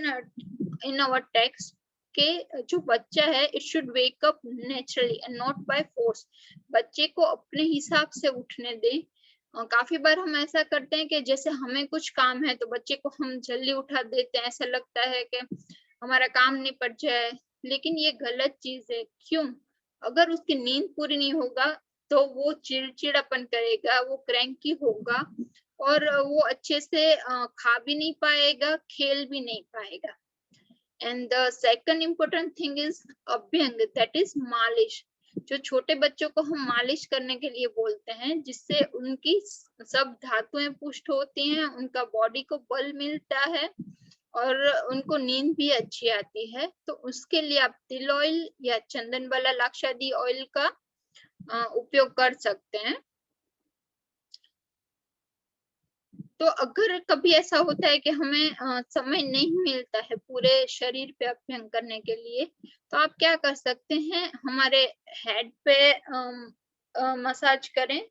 in our text के जो बच्चा है it should wake up naturally and not by force. बच्चे को अपने हिसाब से उठने दें. काफी बार हम ऐसा करते हैं कि जैसे हमें कुछ काम है तो बच्चे को हम जल्दी उठा देते हैं. ऐसा लगता है कि हमारा काम निपट जाए, लेकिन ये गलत चीज है। क्यों? अगर उसकी नींद पूरी नहीं होगा तो वो चिड़चिड़ापन करेगा, वो क्रैंकी होगा और वो अच्छे से खा भी नहीं पाएगा, खेल भी नहीं पाएगा। And the second important thing is abhyanga, that is malish. जो छोटे बच्चों को हम मालिश करने के लिए बोलते हैं, जिससे उनकी सब धातुएं पुष्ट होती हैं, उनका बॉडी को बल मिलता है और उनको नींद भी अच्छी आती है। तो उसके लिए आप तिल ऑयल या चंदन वाला लाक्षादी ऑयल का उपयोग कर सकते हैं। तो अगर कभी ऐसा होता है कि हमें समय नहीं मिलता है पूरे शरीर पे अभ्यंग करने के लिए, तो आप क्या कर सकते हैं, हमारे हेड पे मसाज करें,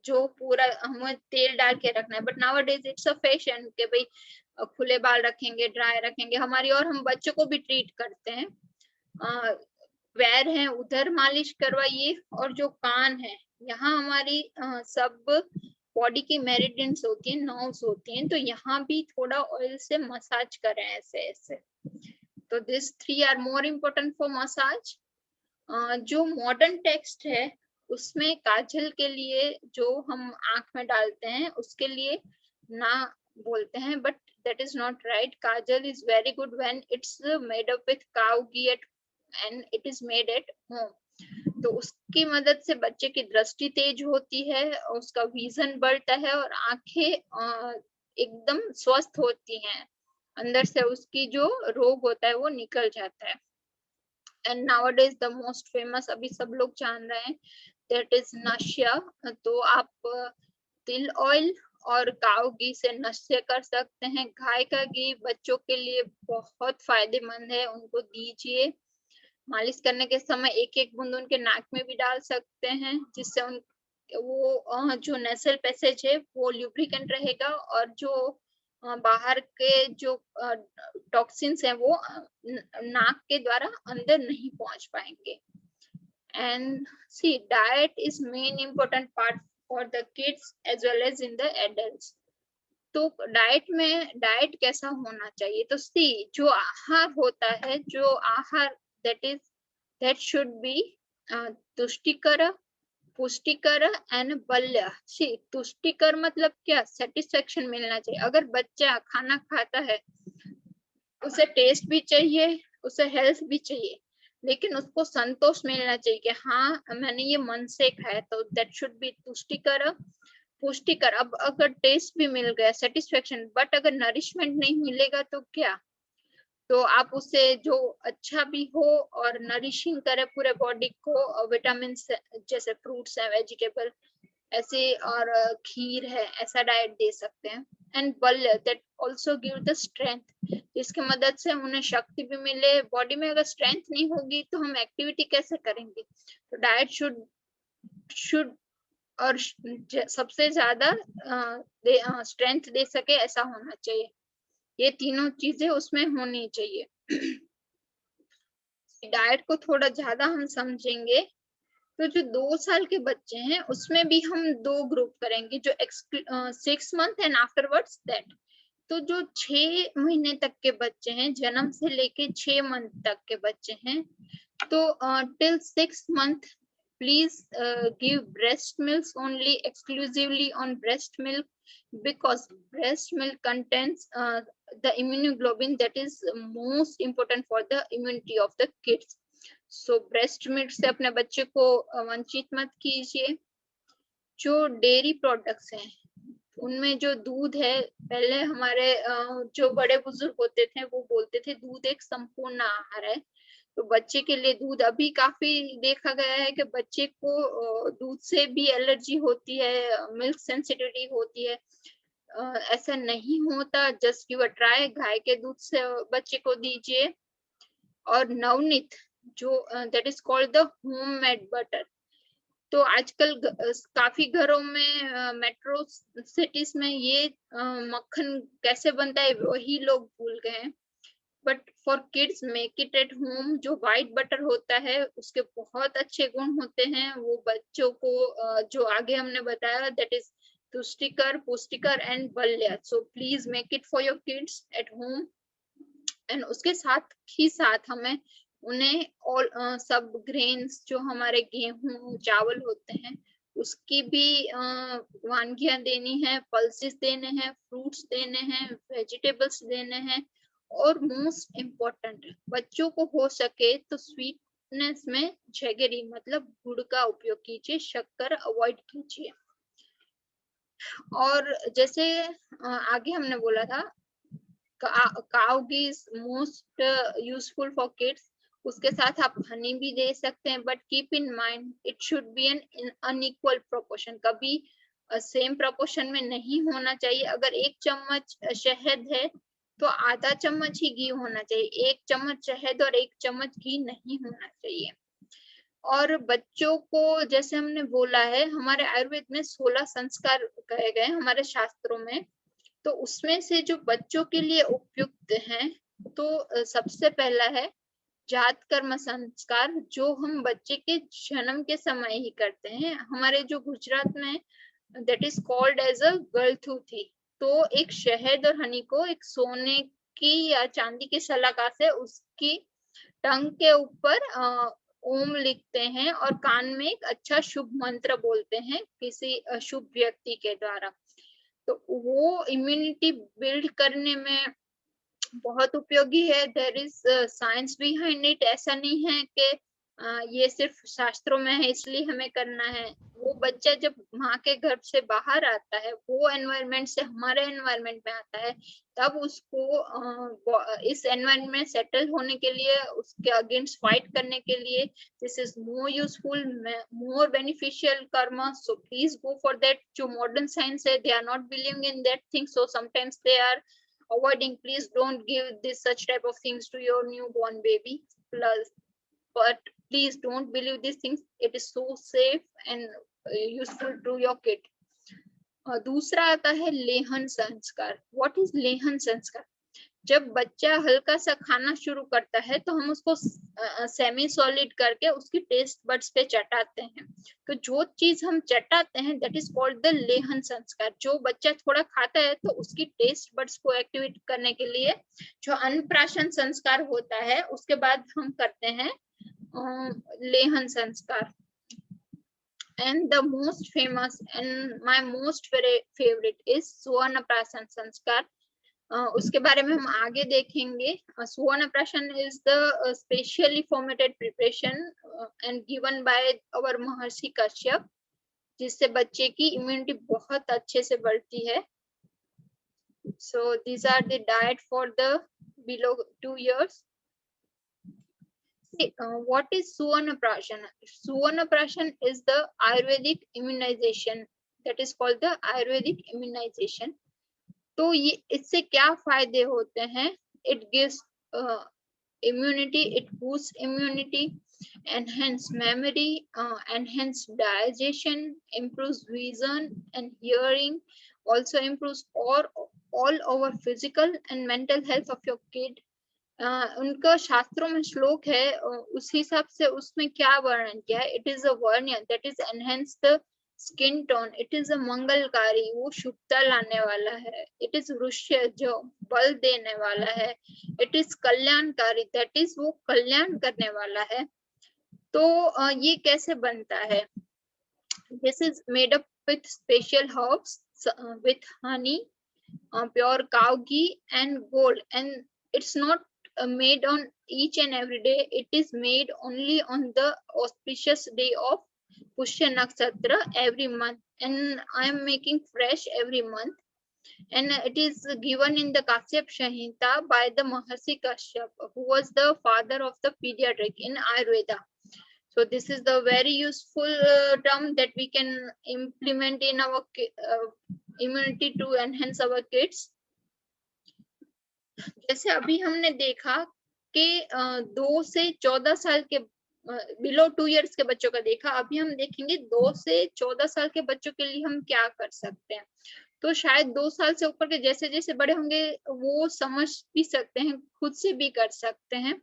जो पूरा हमें तेल डाल के रखना है। But now days it's a fashion के भाई खुले बाल रखेंगे, ड्राई रखेंगे हमारी, और हम बच्चों को भी ट्रीट करते हैं। पैर हैं उधर मालिश करवाइए, और जो कान है यहाँ हमारी सब बॉडी की मेरिडियंस होती है, नर्व्स होती हैं, तो यहाँ भी थोड़ा ऑयल से मसाज करें ऐसे ऐसे। तो this 3 are more important for massage. जो मॉडर्न टेक्स्ट है उसमें काजल के लिए जो हम आंख में डालते हैं उसके लिए ना बोलते हैं, but that is not right. Kajal is very good when it's made up with cow ghee and it is made at home. तो उसकी मदद से बच्चे की दृष्टि तेज होती है, उसका विजन बढ़ता है और आंखें एकदम स्वस्थ होती हैं, अंदर से उसकी जो रोग होता है वो निकल जाता है। And nowadays the most famous, अभी सब लोग जान रहे हैं, दैट इज नश्या। तो आप तिल ऑयल और काऊ घी से नश्य कर सकते हैं। गाय का घी बच्चों के लिए बहुत फायदेमंद है, उनको दीजिए। मालिश करने के समय एक एक बूंद उनके नाक में भी डाल सकते हैं, जिससे उन वो जो नेसल पैसेज है वो ल्यूब्रिकेंट रहेगा और जो बाहर के जो टॉक्सिन्स हैं वो नाक के द्वारा अंदर नहीं पहुंच पाएंगे। And see diet is main important part for the kids as well as in the adults. तो डाइट कैसा होना चाहिए? तो सी जो आहार होता है, जो आहार that should be तुष्टिकर, pushtikar and बल्य। तुष्टिकर मतलब क्या? सेटिस्फेक्शन मिलना चाहिए। अगर बच्चा खाना खाता है, उसे टेस्ट भी चाहिए, उसे हेल्थ भी चाहिए, लेकिन उसको संतोष मिलना चाहिए कि हाँ मैंने ये मन से खाया, तो दैट शुड बी तुष्टिकर, पुष्टिकर। अब अगर टेस्ट भी मिल गया, सेटिस्फेक्शन, बट अगर नरिशमेंट नहीं मिलेगा तो क्या? तो आप उसे जो अच्छा भी हो और नरिशिंग करे पूरे बॉडी को, विटामिन जैसे फ्रूट्स है, वेजिटेबल ऐसे, और खीर है, ऐसा डाइट दे सकते हैं। And balya, that also give the strength, जिसकी मदद से उन्हें शक्ति भी मिले। बॉडी में अगर स्ट्रेंथ नहीं होगी तो हम एक्टिविटी कैसे करेंगे? तो डाइट शुड और सबसे ज्यादा स्ट्रेंथ दे सके ऐसा होना चाहिए। ये तीनों चीजें उसमें होनी चाहिए। डाइट को थोड़ा ज्यादा हम समझेंगे तो जो 2 साल के बच्चे हैं उसमें भी हम 2 ग्रुप करेंगे, जो 6 मंथ एंड आफ्टरवर्ड्स दैट। तो जो 6 महीने तक के बच्चे हैं, जन्म से लेके 6 मंथ तक के बच्चे हैं, तो till 6 month please give breast milk only, exclusively on breast milk, because breast milk contains the immunoglobulin that is most important for the immunity of the kids. So breast milk से अपने बच्चे को वंचित मत कीजिए। जो डेयरी प्रोडक्ट्स हैं उनमें जो दूध है, पहले हमारे जो बड़े बुजुर्ग होते थे वो बोलते थे दूध एक संपूर्ण आहार है। तो बच्चे के लिए दूध, अभी काफी देखा गया है कि बच्चे को दूध से भी एलर्जी होती है, मिल्क सेंसिटिविटी होती है। ऐसा नहीं होता, जस्ट गिव अ ट्राई, गाय के दूध से बच्चे को दीजिए। और नवनीत जो that is called the homemade butter. तो आजकल काफी घरों में मेट्रो सिटीज में ये मक्खन कैसे बनता है वही लोग भूल गए हैं। But for kids make it at home. जो व्हाइट बटर होता है उसके बहुत अच्छे गुण होते हैं, वो बच्चों को जो आगे हमने बताया that is tushtikar, pushtikar and balya. So please make it for your kids at home and उसके साथ ही साथ हमें उन्हें और सब ग्रेन्स जो हमारे गेहूं चावल होते हैं उसकी भी वानगियां देनी है, पल्सेस देने हैं, फ्रूट्स देने हैं, वेजिटेबल्स देने हैं। और मोस्ट इम्पोर्टेंट, बच्चों को हो सके तो स्वीटनेस में जगेरी मतलब गुड़ का उपयोग कीजिए, शक्कर अवॉइड कीजिए। और जैसे आगे हमने बोला था cow ghee is most useful for kids, उसके साथ आप हनी भी दे सकते हैं, but keep in mind it should be N unequal proportion, कभी सेम प्रोपोर्शन में नहीं होना चाहिए। अगर 1 चम्मच शहद है तो आधा चम्मच ही घी होना चाहिए, 1 चम्मच शहद और 1 चम्मच घी नहीं होना चाहिए। और बच्चों को जैसे हमने बोला है, हमारे आयुर्वेद में 16 संस्कार कहे गए हमारे शास्त्रों में, तो उसमें से जो बच्चों के लिए उपयुक्त हैं तो सबसे पहला है जात कर्म संस्कार, जो हम बच्चे के जन्म के समय ही करते हैं। हमारे जो गुजरात में that is called as a galthuthi. तो एक शहद और हनी को एक सोने की या चांदी की सलाखा से उसकी टंग के ऊपर ओम लिखते हैं और कान में एक अच्छा शुभ मंत्र बोलते हैं किसी शुभ व्यक्ति के द्वारा। तो वो इम्यूनिटी बिल्ड करने में बहुत उपयोगी है। There is science behind it, ऐसा नहीं है कि ये सिर्फ शास्त्रों में है इसलिए हमें करना है। वो बच्चा जब माँ के घर से बाहर आता है, वो एनवायरनमेंट से हमारे एनवायरनमेंट में आता है, तब उसको इस एनवायरनमेंट में सेटल होने के लिए, उसके अगेंस्ट फाइट करने के लिए this is more useful, more beneficial कर्मा। So please go for that. जो मॉडर्न साइंस है they are not believing in that thing, so sometimes they are avoiding. Please don't give this such type of things to your newborn baby. Plus, but please don't believe these things. It is so safe and useful to your kid. दूसरा आता है लेहन संस्कार। What is लेहन संस्कार? जब बच्चा हल्का सा खाना शुरू करता है तो हम उसको सेमी सॉलिड करके उसकी टेस्ट बड्स पे चटाते हैं। तो जो चीज हम चटाते हैं दैट इज कॉल्ड द लेहन संस्कार। जो बच्चा थोड़ा खाता है तो उसकी टेस्ट बड्स को एक्टिवेट करने के लिए जो अन्नप्राशन संस्कार होता है उसके बाद हम करते हैं लेहन संस्कार। And the most famous and my most favorite is सुवर्ण प्राशन संस्कार। उसके बारे में हम आगे देखेंगे। सुवर्ण प्राशन is the specially formatted preparation and given by our महर्षि कश्यप, जिससे बच्चे की इम्यूनिटी बहुत अच्छे से बढ़ती है। So these are the diet for the below 2 years. What is Suvarna Prashan? Suvarna Prashan is the Ayurvedic immunization, that is called the Ayurvedic immunization. तो ये इससे क्या फायदे होते हैं? It gives immunity, it boosts immunity, enhance memory, enhance digestion, improves vision and hearing, also improves all over physical and mental health of your kid. उनका शास्त्रों में श्लोक है, उस हिसाब से उसमें क्या वर्णन किया है? It is a varnya that is enhance the skin tone, it is a mangalkari, वो शुभता लाने वाला है। इट इज वृष्य, जो बल देने वाला है। इट इज कल्याणकारी, दैट इज वो कल्याण करने वाला है। तो ये कैसे बनता है? This is made up with special herbs, with Honey, pure cow ghee and gold, and it's not made on each and every day. It is made only on the auspicious day of Pushya Nakshatra every month, and I am making fresh every month, and it is given in the Kashyap Shanhita by the Mahasi Kashyap, who was the father of the pediatric in Ayurveda. So this is the very useful term that we can implement in our immunity to enhance our kids. जैसे अभी हमने देखा कि 2 से 14 साल के below 2 years के बच्चों का देखा, अभी हम देखेंगे 2 से 14 साल के बच्चों के लिए हम क्या कर सकते हैं। तो शायद 2 साल से ऊपर के जैसे जैसे बड़े होंगे वो समझ भी सकते हैं, खुद से भी कर सकते हैं।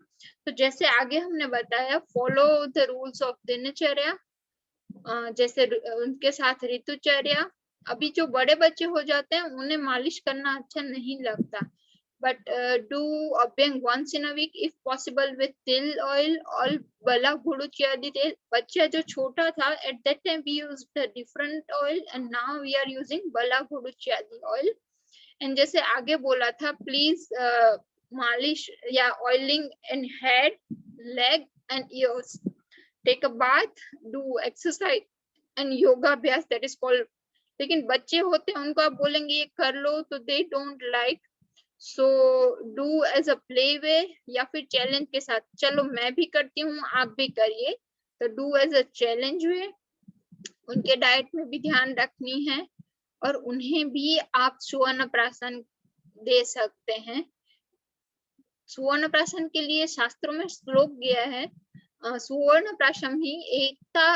तो जैसे आगे हमने बताया, फॉलो द रूल्स ऑफ दिनचर्या, जैसे उनके साथ ऋतुचर्या। अभी जो बड़े बच्चे हो जाते हैं उन्हें मालिश करना अच्छा नहीं लगता, but do abhyang once in a week if possible with til oil or bala gudu chiyadi tel. बच्चा जो छोटा था at that time we used the different oil and now we are using bala gudu chiyadi oil. And जैसे आगे बोला था please मालिश या oiling in head, leg and ears, take a bath, do exercise and yoga अभ्यास, that is called. लेकिन बच्चे होते हैं उनको आप बोलेंगे ये कर लो तो they don't like, so do as a play way या फिर चैलेंज के साथ, चलो मैं भी करती हूँ आप भी करिए, तो do as a challenge way. उनके डाइट में भी ध्यान रखनी है और उन्हें भी आप सुवर्ण प्राशन दे सकते हैं. सुवर्ण प्राशन के लिए शास्त्रों में श्लोक गया है, सुवर्ण प्राशम ही एकता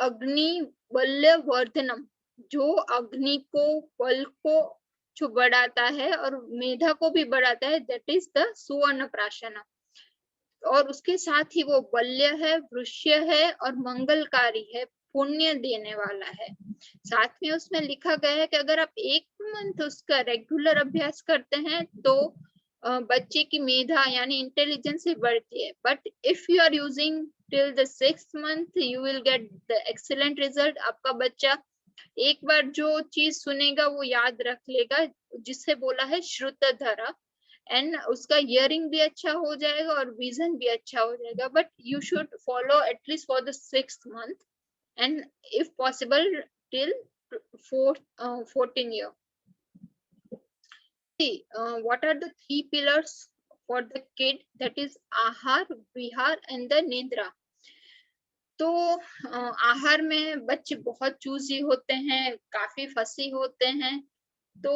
अग्नि बल्य वर्धनम, जो अग्नि को बल को जो बढ़ाता है और मेधा को भी बढ़ाता है, दैट इज द सुवर्ण प्राशन. और उसके साथ ही वो बल्य है, वृष्य है और मंगलकारी है, पुण्य देने वाला है. साथ में उसमें लिखा गया है कि अगर आप 1 मंथ उसका रेगुलर अभ्यास करते हैं तो बच्चे की मेधा यानी इंटेलिजेंस भी बढ़ती है. But if you are using till the 6th month you will get the excellent result. आपका बच्चा एक बार जो चीज सुनेगा वो याद रख लेगा, जिससे बोला है श्रुतधरा, एंड उसका हियरिंग भी अच्छा हो जाएगा और विजन भी अच्छा हो जाएगा. But you should follow at least for the 6th month and if possible till 14 year. See, what are the 3 pillars for the kid, that is ahar, vihar and the nidra. तो आहार में बच्चे बहुत चूजी होते हैं, काफी फसी होते हैं. तो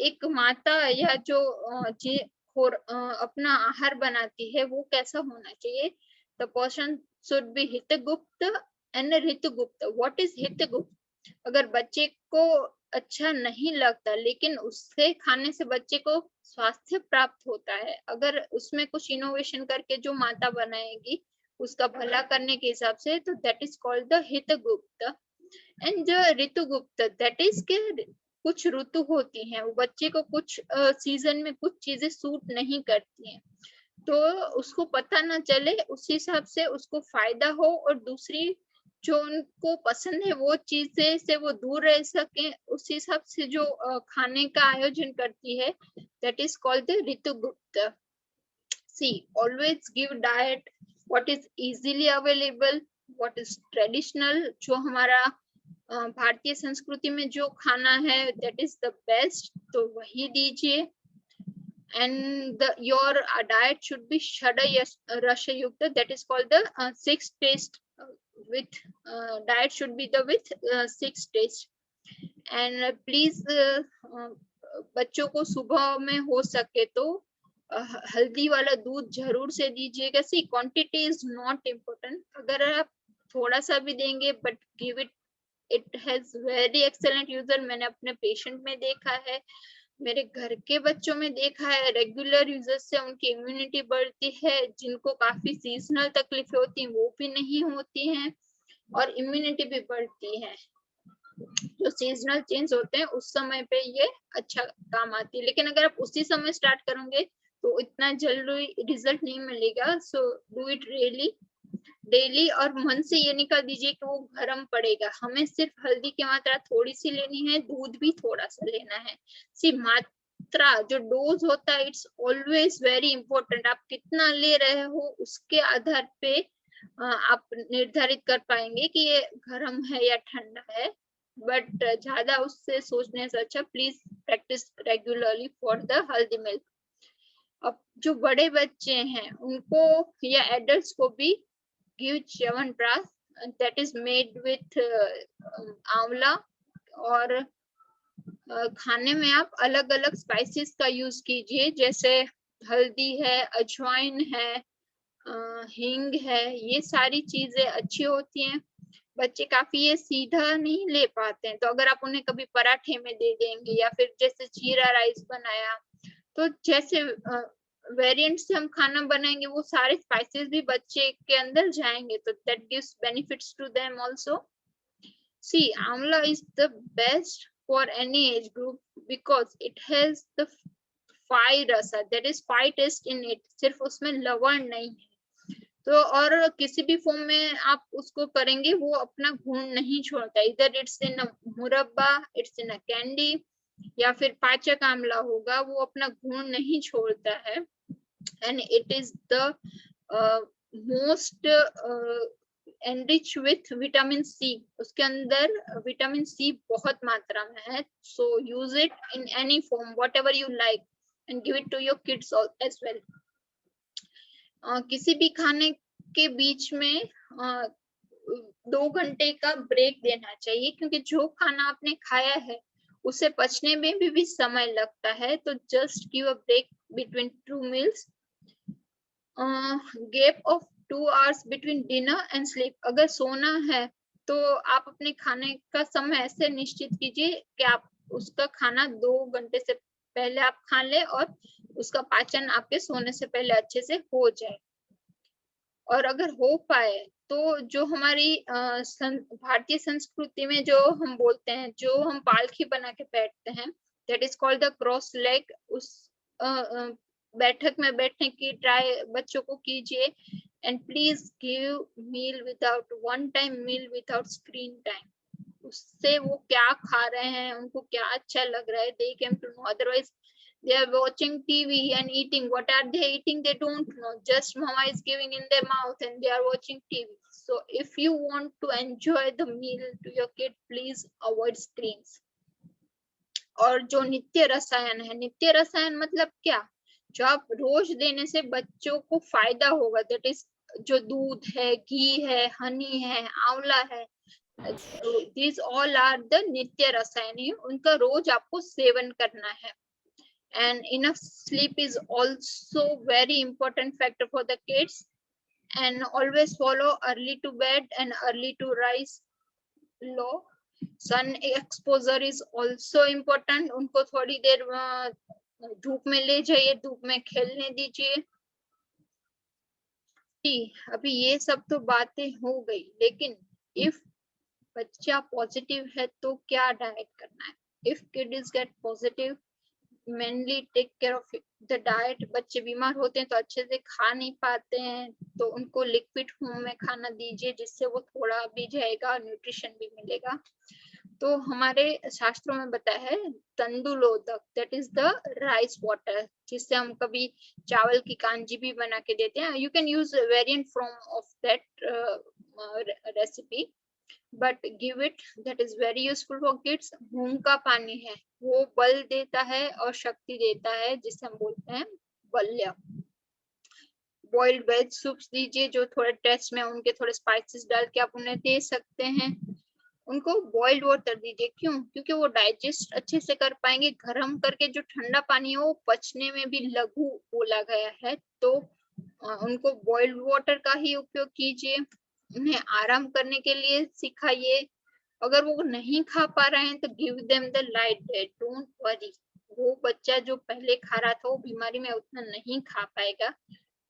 एक माता या जो अपना आहार बनाती है वो कैसा होना चाहिए. The person should be hitgupt and ritugupt. What is hitgupt? अगर बच्चे को अच्छा नहीं लगता लेकिन उससे खाने से बच्चे को स्वास्थ्य प्राप्त होता है, अगर उसमें कुछ इनोवेशन करके जो माता बनाएगी उसका भला करने के हिसाब से, तो that is called the hitgupt. And जो ऋतुगुप्त, दैट इज के कुछ ऋतु होती हैं, वो बच्चे को कुछ सीजन में कुछ चीजें सूट नहीं करती हैं, तो उसको पता ना चले, उस हिसाब से उसको फायदा हो और दूसरी जो उनको पसंद है वो चीजें से वो दूर रह सके, उस हिसाब से जो खाने का आयोजन करती है, दैट इज कॉल्ड द ऋतुगुप्त. See, always give diet what is easily available, what is traditional, जो हमारा भारतीय संस्कृति में जो खाना है दैट इज द बेस्ट, तो वही दीजिए. and your diet should be shada rasha yukta, that is called the 6 taste with diet should be the with 6 taste. and please बच्चों को सुबह में हो सके तो हल्दी वाला दूध जरूर से दीजिएगा. सी, क्वांटिटी इज नॉट इम्पोर्टेंट, अगर आप थोड़ा सा भी देंगे but give it, it has very excellent user. मैंने अपने पेशेंट में देखा है, मेरे घर के बच्चों में देखा है, रेगुलर यूजर्स से उनकी इम्यूनिटी बढ़ती है, जिनको काफी सीजनल तकलीफें होती हैं वो भी नहीं होती हैं और इम्यूनिटी भी बढ़ती है. जो सीजनल चेंज होते हैं उस समय पे ये अच्छा काम आती है, लेकिन अगर आप उसी समय स्टार्ट करोगे तो इतना जल्दी रिजल्ट नहीं मिलेगा. So do it really daily और मन से ये निकाल दीजिए कि वो गर्म पड़ेगा. हमें सिर्फ हल्दी की मात्रा थोड़ी सी लेनी है, दूध भी थोड़ा सा लेना है. सिर्फ मात्रा जो डोज होता है इट्स ऑलवेज वेरी इंपॉर्टेंट. आप कितना ले रहे हो उसके आधार पे आप निर्धारित कर पाएंगे कि ये गर्म है या ठंडा है. बट ज्यादा उससे सोचने से अच्छा please practice regularly for the हल्दी मिल्क. अब जो बड़े बच्चे हैं उनको या एडल्ट्स को भी give chyawanprash, that is made with आंवला. और खाने में आप अलग अलग स्पाइसेस का यूज कीजिए, जैसे हल्दी है, अजवाइन है, हींग है, ये सारी चीजें अच्छी होती हैं. बच्चे काफी ये सीधा नहीं ले पाते हैं, तो अगर आप उन्हें कभी पराठे में दे देंगे या फिर जैसे जीरा राइस बनाया, तो जैसे वेरिएंट से हम खाना बनाएंगे वो सारे स्पाइसेस भी बच्चे के अंदर जाएंगे, तो that gives benefits to them also. See, amla is the best for any age group because it has the five rasa, that is five taste in it, सिर्फ उसमें लवण नहीं है। तो और किसी भी फॉर्म में आप उसको करेंगे वो अपना गुण नहीं छोड़ता, इधर इट्स इन अ मुरब्बा, इट्स इन अ कैंडी, या फिर पाचक आमला होगा, वो अपना गुण नहीं छोड़ता है। And it is the most enrich with vitamin C, उसके अंदर विटामिन सी बहुत मात्रा में है। So use it in any form whatever you like and give it to your kids as well. किसी भी खाने के बीच में 2 घंटे का ब्रेक देना चाहिए, क्योंकि जो खाना आपने खाया है उसे पचने में भी समय लगता है। तो just give a break between 2 meals. Gap of 2 hours between dinner and sleep, अगर सोना है तो आप अपने खाने का समय ऐसे निश्चित कीजिए कि आप उसका खाना 2 घंटे से पहले आप खा ले और उसका पाचन आपके सोने से पहले अच्छे से हो जाए। और अगर हो पाए तो जो हमारी भारतीय संस्कृति में जो हम बोलते हैं, जो हम पालखी बना के बैठते हैं, that is called the cross leg, उस बैठक में बैठने की ट्राई बच्चों को कीजिए। And please give meal without one time meal without screen time, उससे वो क्या खा रहे हैं, उनको क्या अच्छा लग रहा है, they came to know, otherwise they are watching TV and eating, what are they eating they don't know, just mama is giving in their mouth and they are watching TV. So if you want to enjoy the meal to your kid, please avoid screens. और जो नित्य रसायन है, नित्य रसायन मतलब क्या, जो आप रोज देने से बच्चों को फायदा होगा, दैट इज जो दूध है, घी है, हनी है, आंवला है, these all are the नित्य रसायन, उनका रोज आपको सेवन करना है। And enough sleep is also very important factor for the kids, and always follow early to bed and early to rise law. Sun exposure is also important, उनको थोड़ी देर धूप में ले जाइए, धूप में खेलने दीजिए। अभी ये सब तो बातें हो गई, लेकिन इफ बच्चा पॉजिटिव है तो क्या डाइट करना है। If kid is get positive, mainly take care of the diet. बच्चे बीमार होते हैं तो अच्छे से खा नहीं पाते हैं, तो उनको लिक्विड फॉर्म में खाना दीजिए, जिससे वो थोड़ा भी जाएगा, न्यूट्रिशन भी मिलेगा। तो हमारे शास्त्रों में बताया है तंदुलोदक, that is the rice water, जिससे हम कभी चावल की कांजी भी बना के देते हैं। You can use variant form of that recipe, but give it, that is very useful for kids. मूंग का पानी है, वो बल देता है और शक्ति देता है, जिसे हम बोलते हैं बल्य। बॉइल्ड वेज सूप्स दीजिए, जो थोड़े टेस्ट में उनके थोड़े स्पाइसेस डाल के आप उन्हें दे सकते हैं। उनको बॉइल्ड वाटर दीजिए, क्यों, क्योंकि वो डाइजेस्ट अच्छे से कर पाएंगे। गर्म करके जो ठंडा पानी है वो पचने में भी लघु बोला गया है, तो उनको बॉइल्ड वाटर का ही उपयोग कीजिए। उन्हें आराम करने के लिए सिखाइए। अगर वो नहीं खा पा रहे हैं तो give them the light diet, don't worry. वो बच्चा जो पहले खा रहा था वो बीमारी में उतना नहीं खा पाएगा,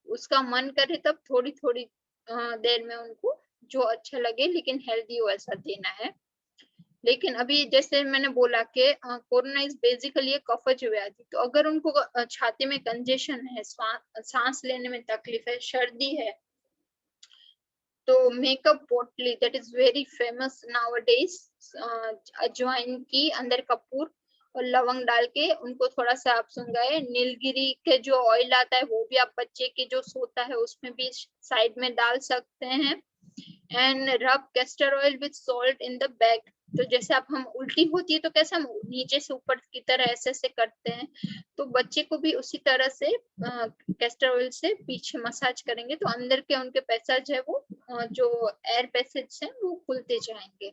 उसका मन करे तब थोड़ी थोड़ी देर में उनको जो अच्छा लगे लेकिन हेल्दी वैसा देना है। लेकिन अभी जैसे मैंने बोला कि कोरोना इज बेसिकली कफज व्याधि, तो अगर उनको छाती में कंजेशन है, सांस लेने में तकलीफ है, सर्दी है, तो मेकअप पोटली, that is very famous nowadays, अजवाइन की अंदर कपूर और लवंग डाल के उनको थोड़ा सा आप सुंघाए। नीलगिरी के जो ऑयल आता है वो भी आप बच्चे के जो सोता है उसमें भी साइड में डाल सकते हैं। एंड रब castor oil with salt in the back, तो जैसे आप हम उल्टी होती है तो कैसे हम नीचे से ऊपर की तरह ऐसे ऐसे करते हैं, तो बच्चे को भी उसी तरह से कैस्टर ऑयल से पीछे मसाज करेंगे, तो अंदर के उनके पैसेज है वो जो एयर पैसेज है वो खुलते जाएंगे।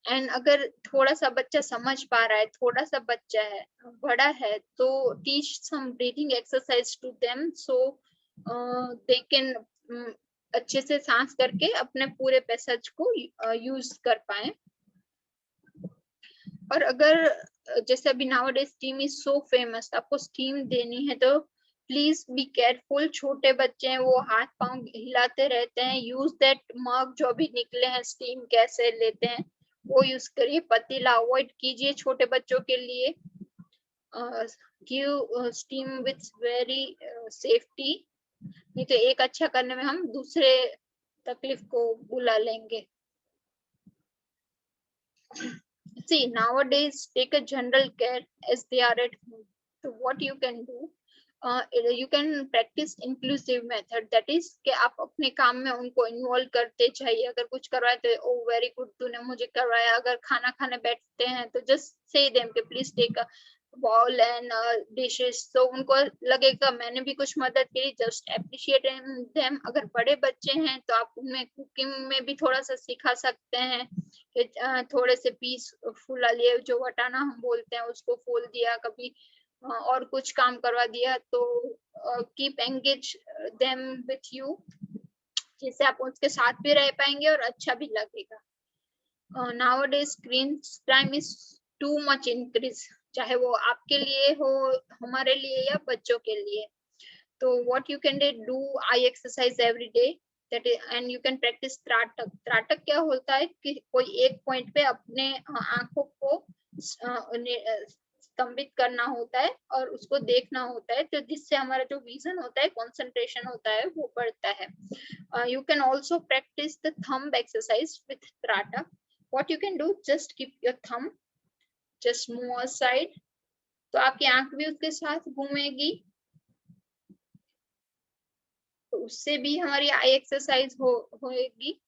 एंड अगर थोड़ा सा बच्चा समझ पा रहा है, थोड़ा सा बच्चा है, बड़ा है, तो teach some breathing exercise to them, so they can अच्छे से सांस करके अपने पूरे पैसेज को यूज कर पाए। और अगर जैसे अभी nowadays steam is so famous, आपको स्टीम देनी है तो प्लीज बी केयरफुल। छोटे बच्चे हैं वो हाथ पांव हिलाते रहते हैं, यूज दैट मग जो भी निकले हैं स्टीम कैसे लेते हैं वो यूज करिए। पतीला अवॉइड कीजिए छोटे बच्चों के लिए। Give steam with very safety, नहीं तो एक अच्छा करने में हम दूसरे तकलीफ को बुला लेंगे. See, nowadays take a general care as they are at home. So what you can do, you can practice inclusive method. That is कि आप अपने काम में उनको इन्वॉल्व करते जाइए. अगर कुछ करवाए तो ओ वेरी गुड तूने मुझे करवाया. अगर खाना खाने बैठते हैं तो जस्ट से देम कि please take a bowl and dishes. तो उनको लगेगा मैंने भी कुछ मदद की. Just appreciate them. अगर बड़े बच्चे हैं तो आप उनमें कुकिंग में भी थोड़ा सा सिखा सकते हैं कि थोड़े से पीस फूला लिए, जो वटाना हम बोलते हैं उसको फूल दिया कभी, और कुछ काम करवा दिया. तो keep engage them with you, जिससे आप उसके साथ भी रह पाएंगे और अच्छा भी लगेगा. nowadays screen time is too much increase, चाहे वो आपके लिए हो, हमारे लिए या बच्चों के लिए. तो what you can do eye exercise every day, that is, and you can practice त्राटक. त्राटक क्या होता है कि कोई एक पॉइंट पे अपने आंखों को स्तंभित करना होता है और उसको देखना होता है, तो जिससे हमारा जो विजन होता है, कंसंट्रेशन होता है, वो बढ़ता है. You can also practice the thumb exercise with त्राटक. What you can do, just keep your thumb just move aside, तो आपकी आंख भी उसके साथ घूमेगी, तो उससे भी हमारी आई एक्सरसाइज होएगी.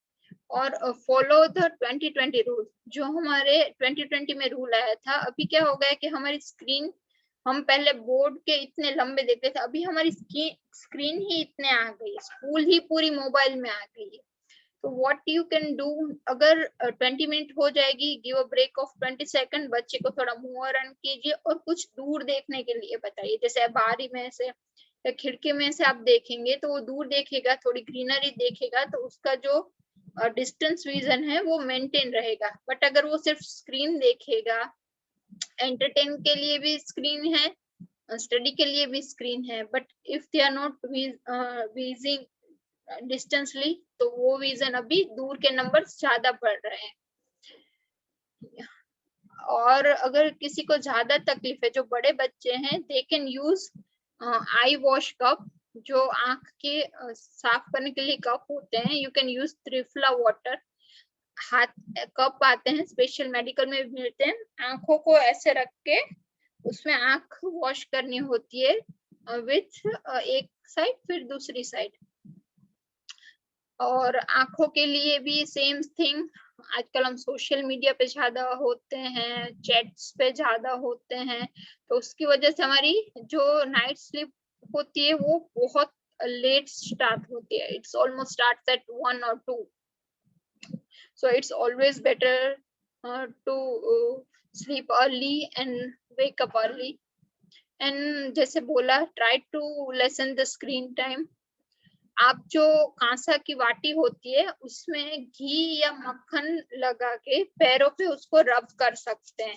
और फॉलो द 2020 रूल. जो हमारे 2020 में रूल आया था, अभी क्या हो गया कि हमारी स्क्रीन, हम पहले बोर्ड के इतने लंबे देखते थे, अभी हमारी स्क्रीन ही इतने आ गई, स्कूल ही पूरी मोबाइल में आ गई है. तो व्हाट यू कैन डू, अगर 20 मिनट हो जाएगी, give a break of 20 second, बच्चे को थोड़ा मूव रन कीजिए और कुछ दूर देखने के लिए बताइए. जैसे बाहरी में से या खिड़की में से आप देखेंगे तो वो दूर देखेगा, थोड़ी ग्रीनरी देखेगा, तो उसका जो डिस्टेंस विजन है वो मेंटेन रहेगा. बट अगर वो सिर्फ स्क्रीन देखेगा, एंटरटेन के लिए भी स्क्रीन है, स्टडी के लिए भी स्क्रीन है, but if they are not viewing distantly, तो वो विजन अभी दूर के नंबर ज्यादा बढ़ रहे हैं. और अगर किसी को ज्यादा तकलीफ है, जो बड़े बच्चे हैं, they can use I wash cup. जो आंख के साफ करने के लिए कप होते हैं, you can use triphala water. हाथ कप आते हैं, स्पेशल मेडिकल में भी मिलते हैं. आंखों को ऐसे रख के उसमें आंख वॉश करनी होती है विथ एक साइड फिर दूसरी साइड. और आंखों के लिए भी सेम थिंग. आजकल हम सोशल मीडिया पे ज्यादा होते हैं, चैट्स पे ज्यादा होते हैं, तो उसकी वजह से हमारी जो नाइट स्लीप होती है वो बहुत लेट स्टार्ट होती है. It's almost starts at 1 or 2. So it's always better to sleep early and wake up early. And जैसे बोला, try to lessen the screen time. आप जो कांसा की वाटी होती है, उसमें घी या मक्खन लगा के पैरों पे उसको रब कर सकते हैं.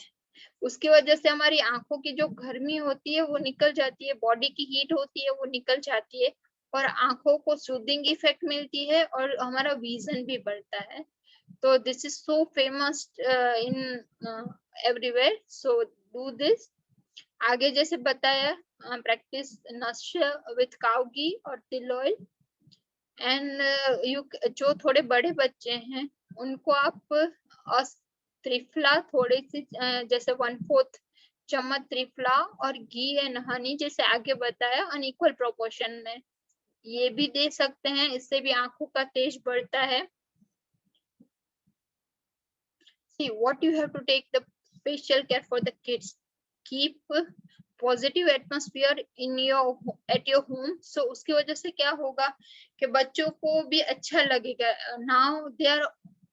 उसकी वजह से हमारी आंखों की जो गर्मी होती है वो निकल जाती है, बॉडी की हीट होती है वो निकल जाती है, और आंखों को सूदिंग इफेक्ट मिलती है और हमारा विजन भी बढ़ता है. तो this is so famous in everywhere. So do this. आगे जैसे बताया, प्रैक्टिस नश्य विथ काऊ घी और तिल ऑयल. एंड जो थोड़े बड़े बच्चे हैं, उनको आप त्रिफला थोड़ी सी, जैसे 1/4 चम्मच त्रिफला और घी एंड हनी, जैसे आगे बताया, अनइक्वल प्रोपोर्शन में ये भी दे सकते हैं. इससे भी आंखों का तेज बढ़ता है. See, what you have to take the special care for the kids. Keep positive atmosphere in at your home. So उसकी वजह से क्या होगा कि बच्चों को भी अच्छा लगेगा. Now they are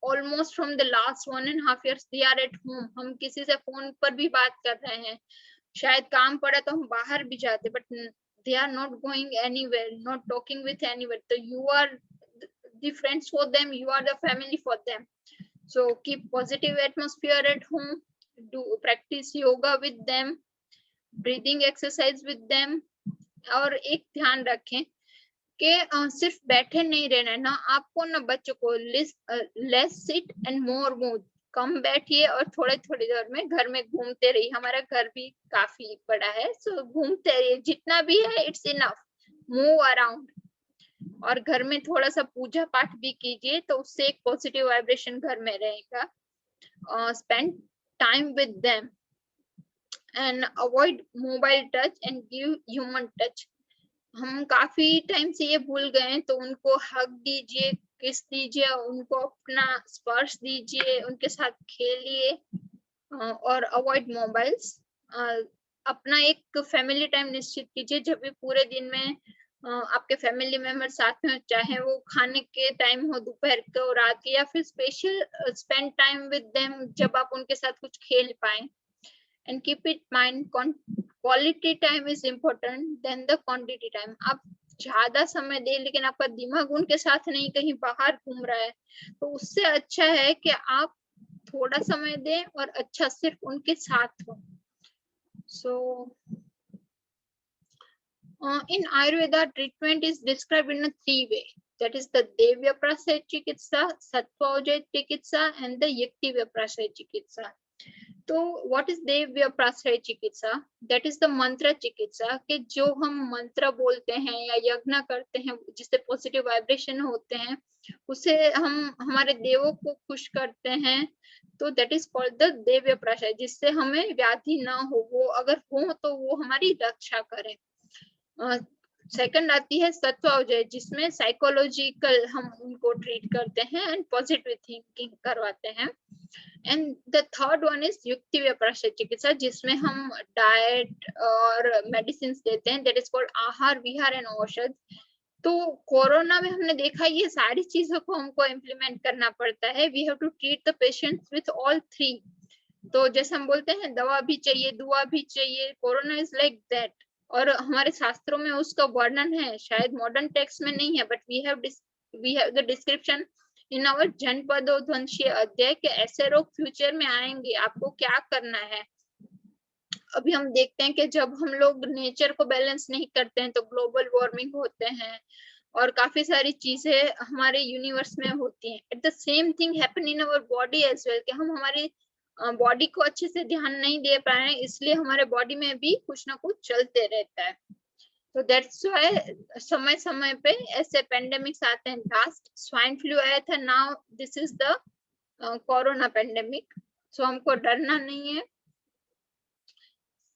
almost from the last 1.5 years they are at home. हम किसी से फोन पर भी बात कर रहे हैं, शायद काम पड़ा तो हम बाहर भी जाते, but they are not going anywhere, not talking with anywhere. तो you are the friends for them, you are the family for them. So keep positive atmosphere at home. Do practice yoga with them, breathing exercise with them. और एक ध्यान रखें कि सिर्फ बैठे नहीं रहना है ना, आपको ना बच्चों को less sit and more move. कम बैठिए और थोड़े थोड़ी देर में घर में घूमते रहिए। हमारा घर भी काफी बड़ा है, सो घूमते रहिए, जितना भी है इट्स इनफ, मूव अराउंड। और घर में थोड़ा सा पूजा पाठ भी कीजिए, तो उससे एक पॉजिटिव वाइब्रेशन घर में रहेगा। Spend time with them and avoid mobile touch and give human touch. हम काफी टाइम से ये भूल गए हैं, तो उनको हक दीजिए, किस दीजिए, उनको अपना स्पर्श दीजिए, उनके साथ खेलिए और अवॉइड मोबाइल्स। अपना एक फैमिली टाइम निश्चित कीजिए, जब भी पूरे दिन में आपके फैमिली मेंबर साथ में, चाहे वो खाने के टाइम हो, दोपहर को, रात के, या फिर special spend time with them, जब आप उनके साथ कुछ खेल पाए। And keep it mind, quality time is important then the quantity time. आप ज्यादा समय दे लेकिन आपका दिमाग उनके साथ नहीं, कहीं बाहर घूम रहा है, तो उससे अच्छा है कि आप थोड़ा समय दें और अच्छा सिर्फ उनके साथ हो। सो in Ayurveda, treatment is described in a three way. That is the Devya Prasaya Chikitsa, Sattva Chikitsa, and the Yaktivya Prasaya Chikitsa. तो what is देव्य प्राश्रय चिकित्सा? That is the मंत्र चिकित्सा, कि जो हम मंत्र बोलते हैं या यज्ञ करते हैं जिससे पॉजिटिव वाइब्रेशन होते हैं, उससे हम हमारे देवों को खुश करते हैं, तो दैट इज कॉल्ड द देव्य प्राश्रय, जिससे हमें व्याधि ना हो, वो अगर हो तो वो हमारी रक्षा करें। सेकंड आती है सत्वावजय, जिसमें साइकोलॉजिकल हम उनको ट्रीट करते हैं एंड पॉजिटिव थिंकिंग करवाते हैं। And the third one is युक्तिव्य प्राश्रय चिकित्सा, जिसमें हम डाइट और मेडिसिन देते हैं, दैट इज कॉल्ड आहार विहार एंड औषध। तो कोरोना में हमने देखा ये सारी चीजों को हमको इम्प्लीमेंट करना पड़ता है। We have to treat the patients with all three. तो जैसे हम बोलते हैं दवा भी चाहिए, दुआ भी चाहिए, कोरोना इज लाइक दैट। और हमारे शास्त्रों में उसका वर्णन है, शायद मॉडर्न टेक्स्ट में नहीं है, but we have the description in our जनपदोध्वंशीय अध्याय के ऐसे रोग फ्यूचर में आएंगे, आपको क्या करना है। अभी हम देखते हैं कि जब हम लोग नेचर को बैलेंस नहीं करते हैं तो ग्लोबल वार्मिंग होते हैं और काफी सारी चीजें हमारे यूनिवर्स में होती हैं। At the same thing happen in our body as well, कि हम हमारी बॉडी को अच्छे से ध्यान नहीं दे पा रहे हैं, इसलिए हमारे बॉडी में भी कुछ ना कुछ चलते रहता है। तो दैट्स व्हाई समय समय पे ऐसे पेंडेमिक्स आते हैं। लास्ट स्वाइन फ्लू आया था, now this is the corona pandemic. So हमको डरना नहीं है,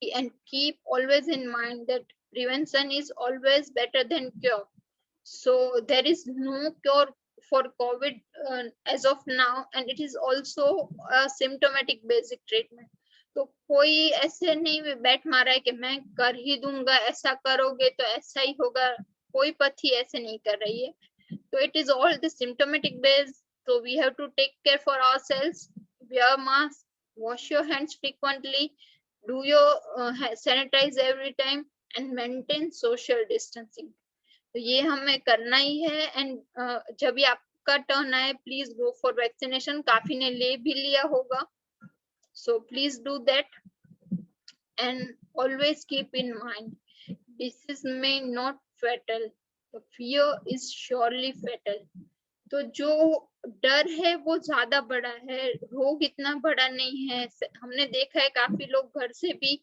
and keep always in mind that prevention is always better than cure. So there is no cure for COVID as of now, and it is also a symptomatic basic treatment. तो कोई ऐसे नहीं बैठ मारा है कि मैं कर ही दूंगा, ऐसा करोगे तो ऐसा ही होगा, कोई पथी ऐसे नहीं कर रही है। तो it is all the symptomatic based, so we have to take care for ourselves, wear mask, wash your hands frequently, do your sanitize every time and maintain social distancing. तो ये हमें करना ही है। एंड जब भी आपका टर्न आए, please go for vaccination. काफी ने ले भी लिया होगा, so please do that and always keep in mind disease may not fatal, the fear is surely fatal. तो जो डर है वो ज्यादा बड़ा है, रोग इतना बड़ा नहीं है। हमने देखा है काफी लोग घर से भी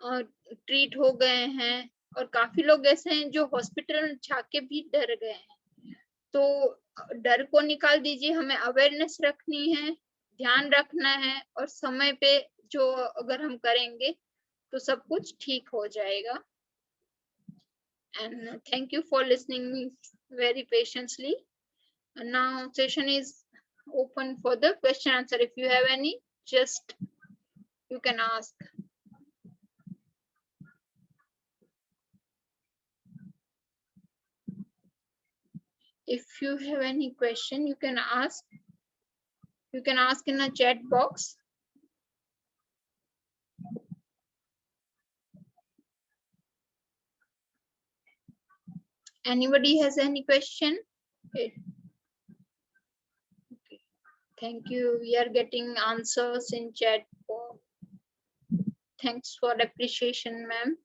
ट्रीट हो गए हैं और काफी लोग ऐसे हैं जो हॉस्पिटल में जाके भी डर गए हैं। तो डर को निकाल दीजिए, हमें अवेयरनेस रखनी है, ध्यान रखना है, और समय पे जो अगर हम करेंगे तो सब कुछ ठीक हो जाएगा। And thank you for listening me very patiently. And now session is open for the question answer. If you have any, just you can ask. If you have any question, you can ask. You can ask in a chat box. Anybody has any question? Okay. Thank you. We are getting answers in chat box. Thanks for appreciation, ma'am.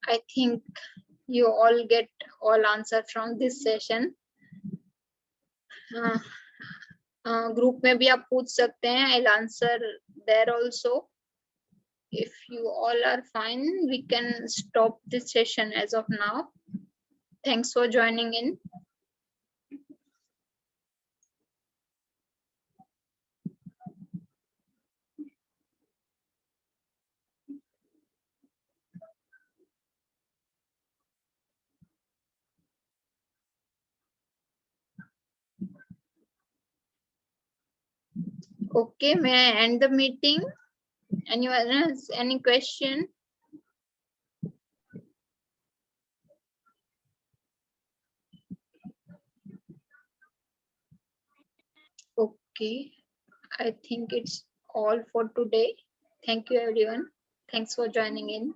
I think you all get all answer from this session. Group में भी आप पूछ सकते हैं. I'll answer there also. If you all are fine, we can stop this session as of now. Thanks for joining in. Okay, may I end the meeting? Anyone has any question? Okay, I think it's all for today. Thank you, everyone. Thanks for joining in.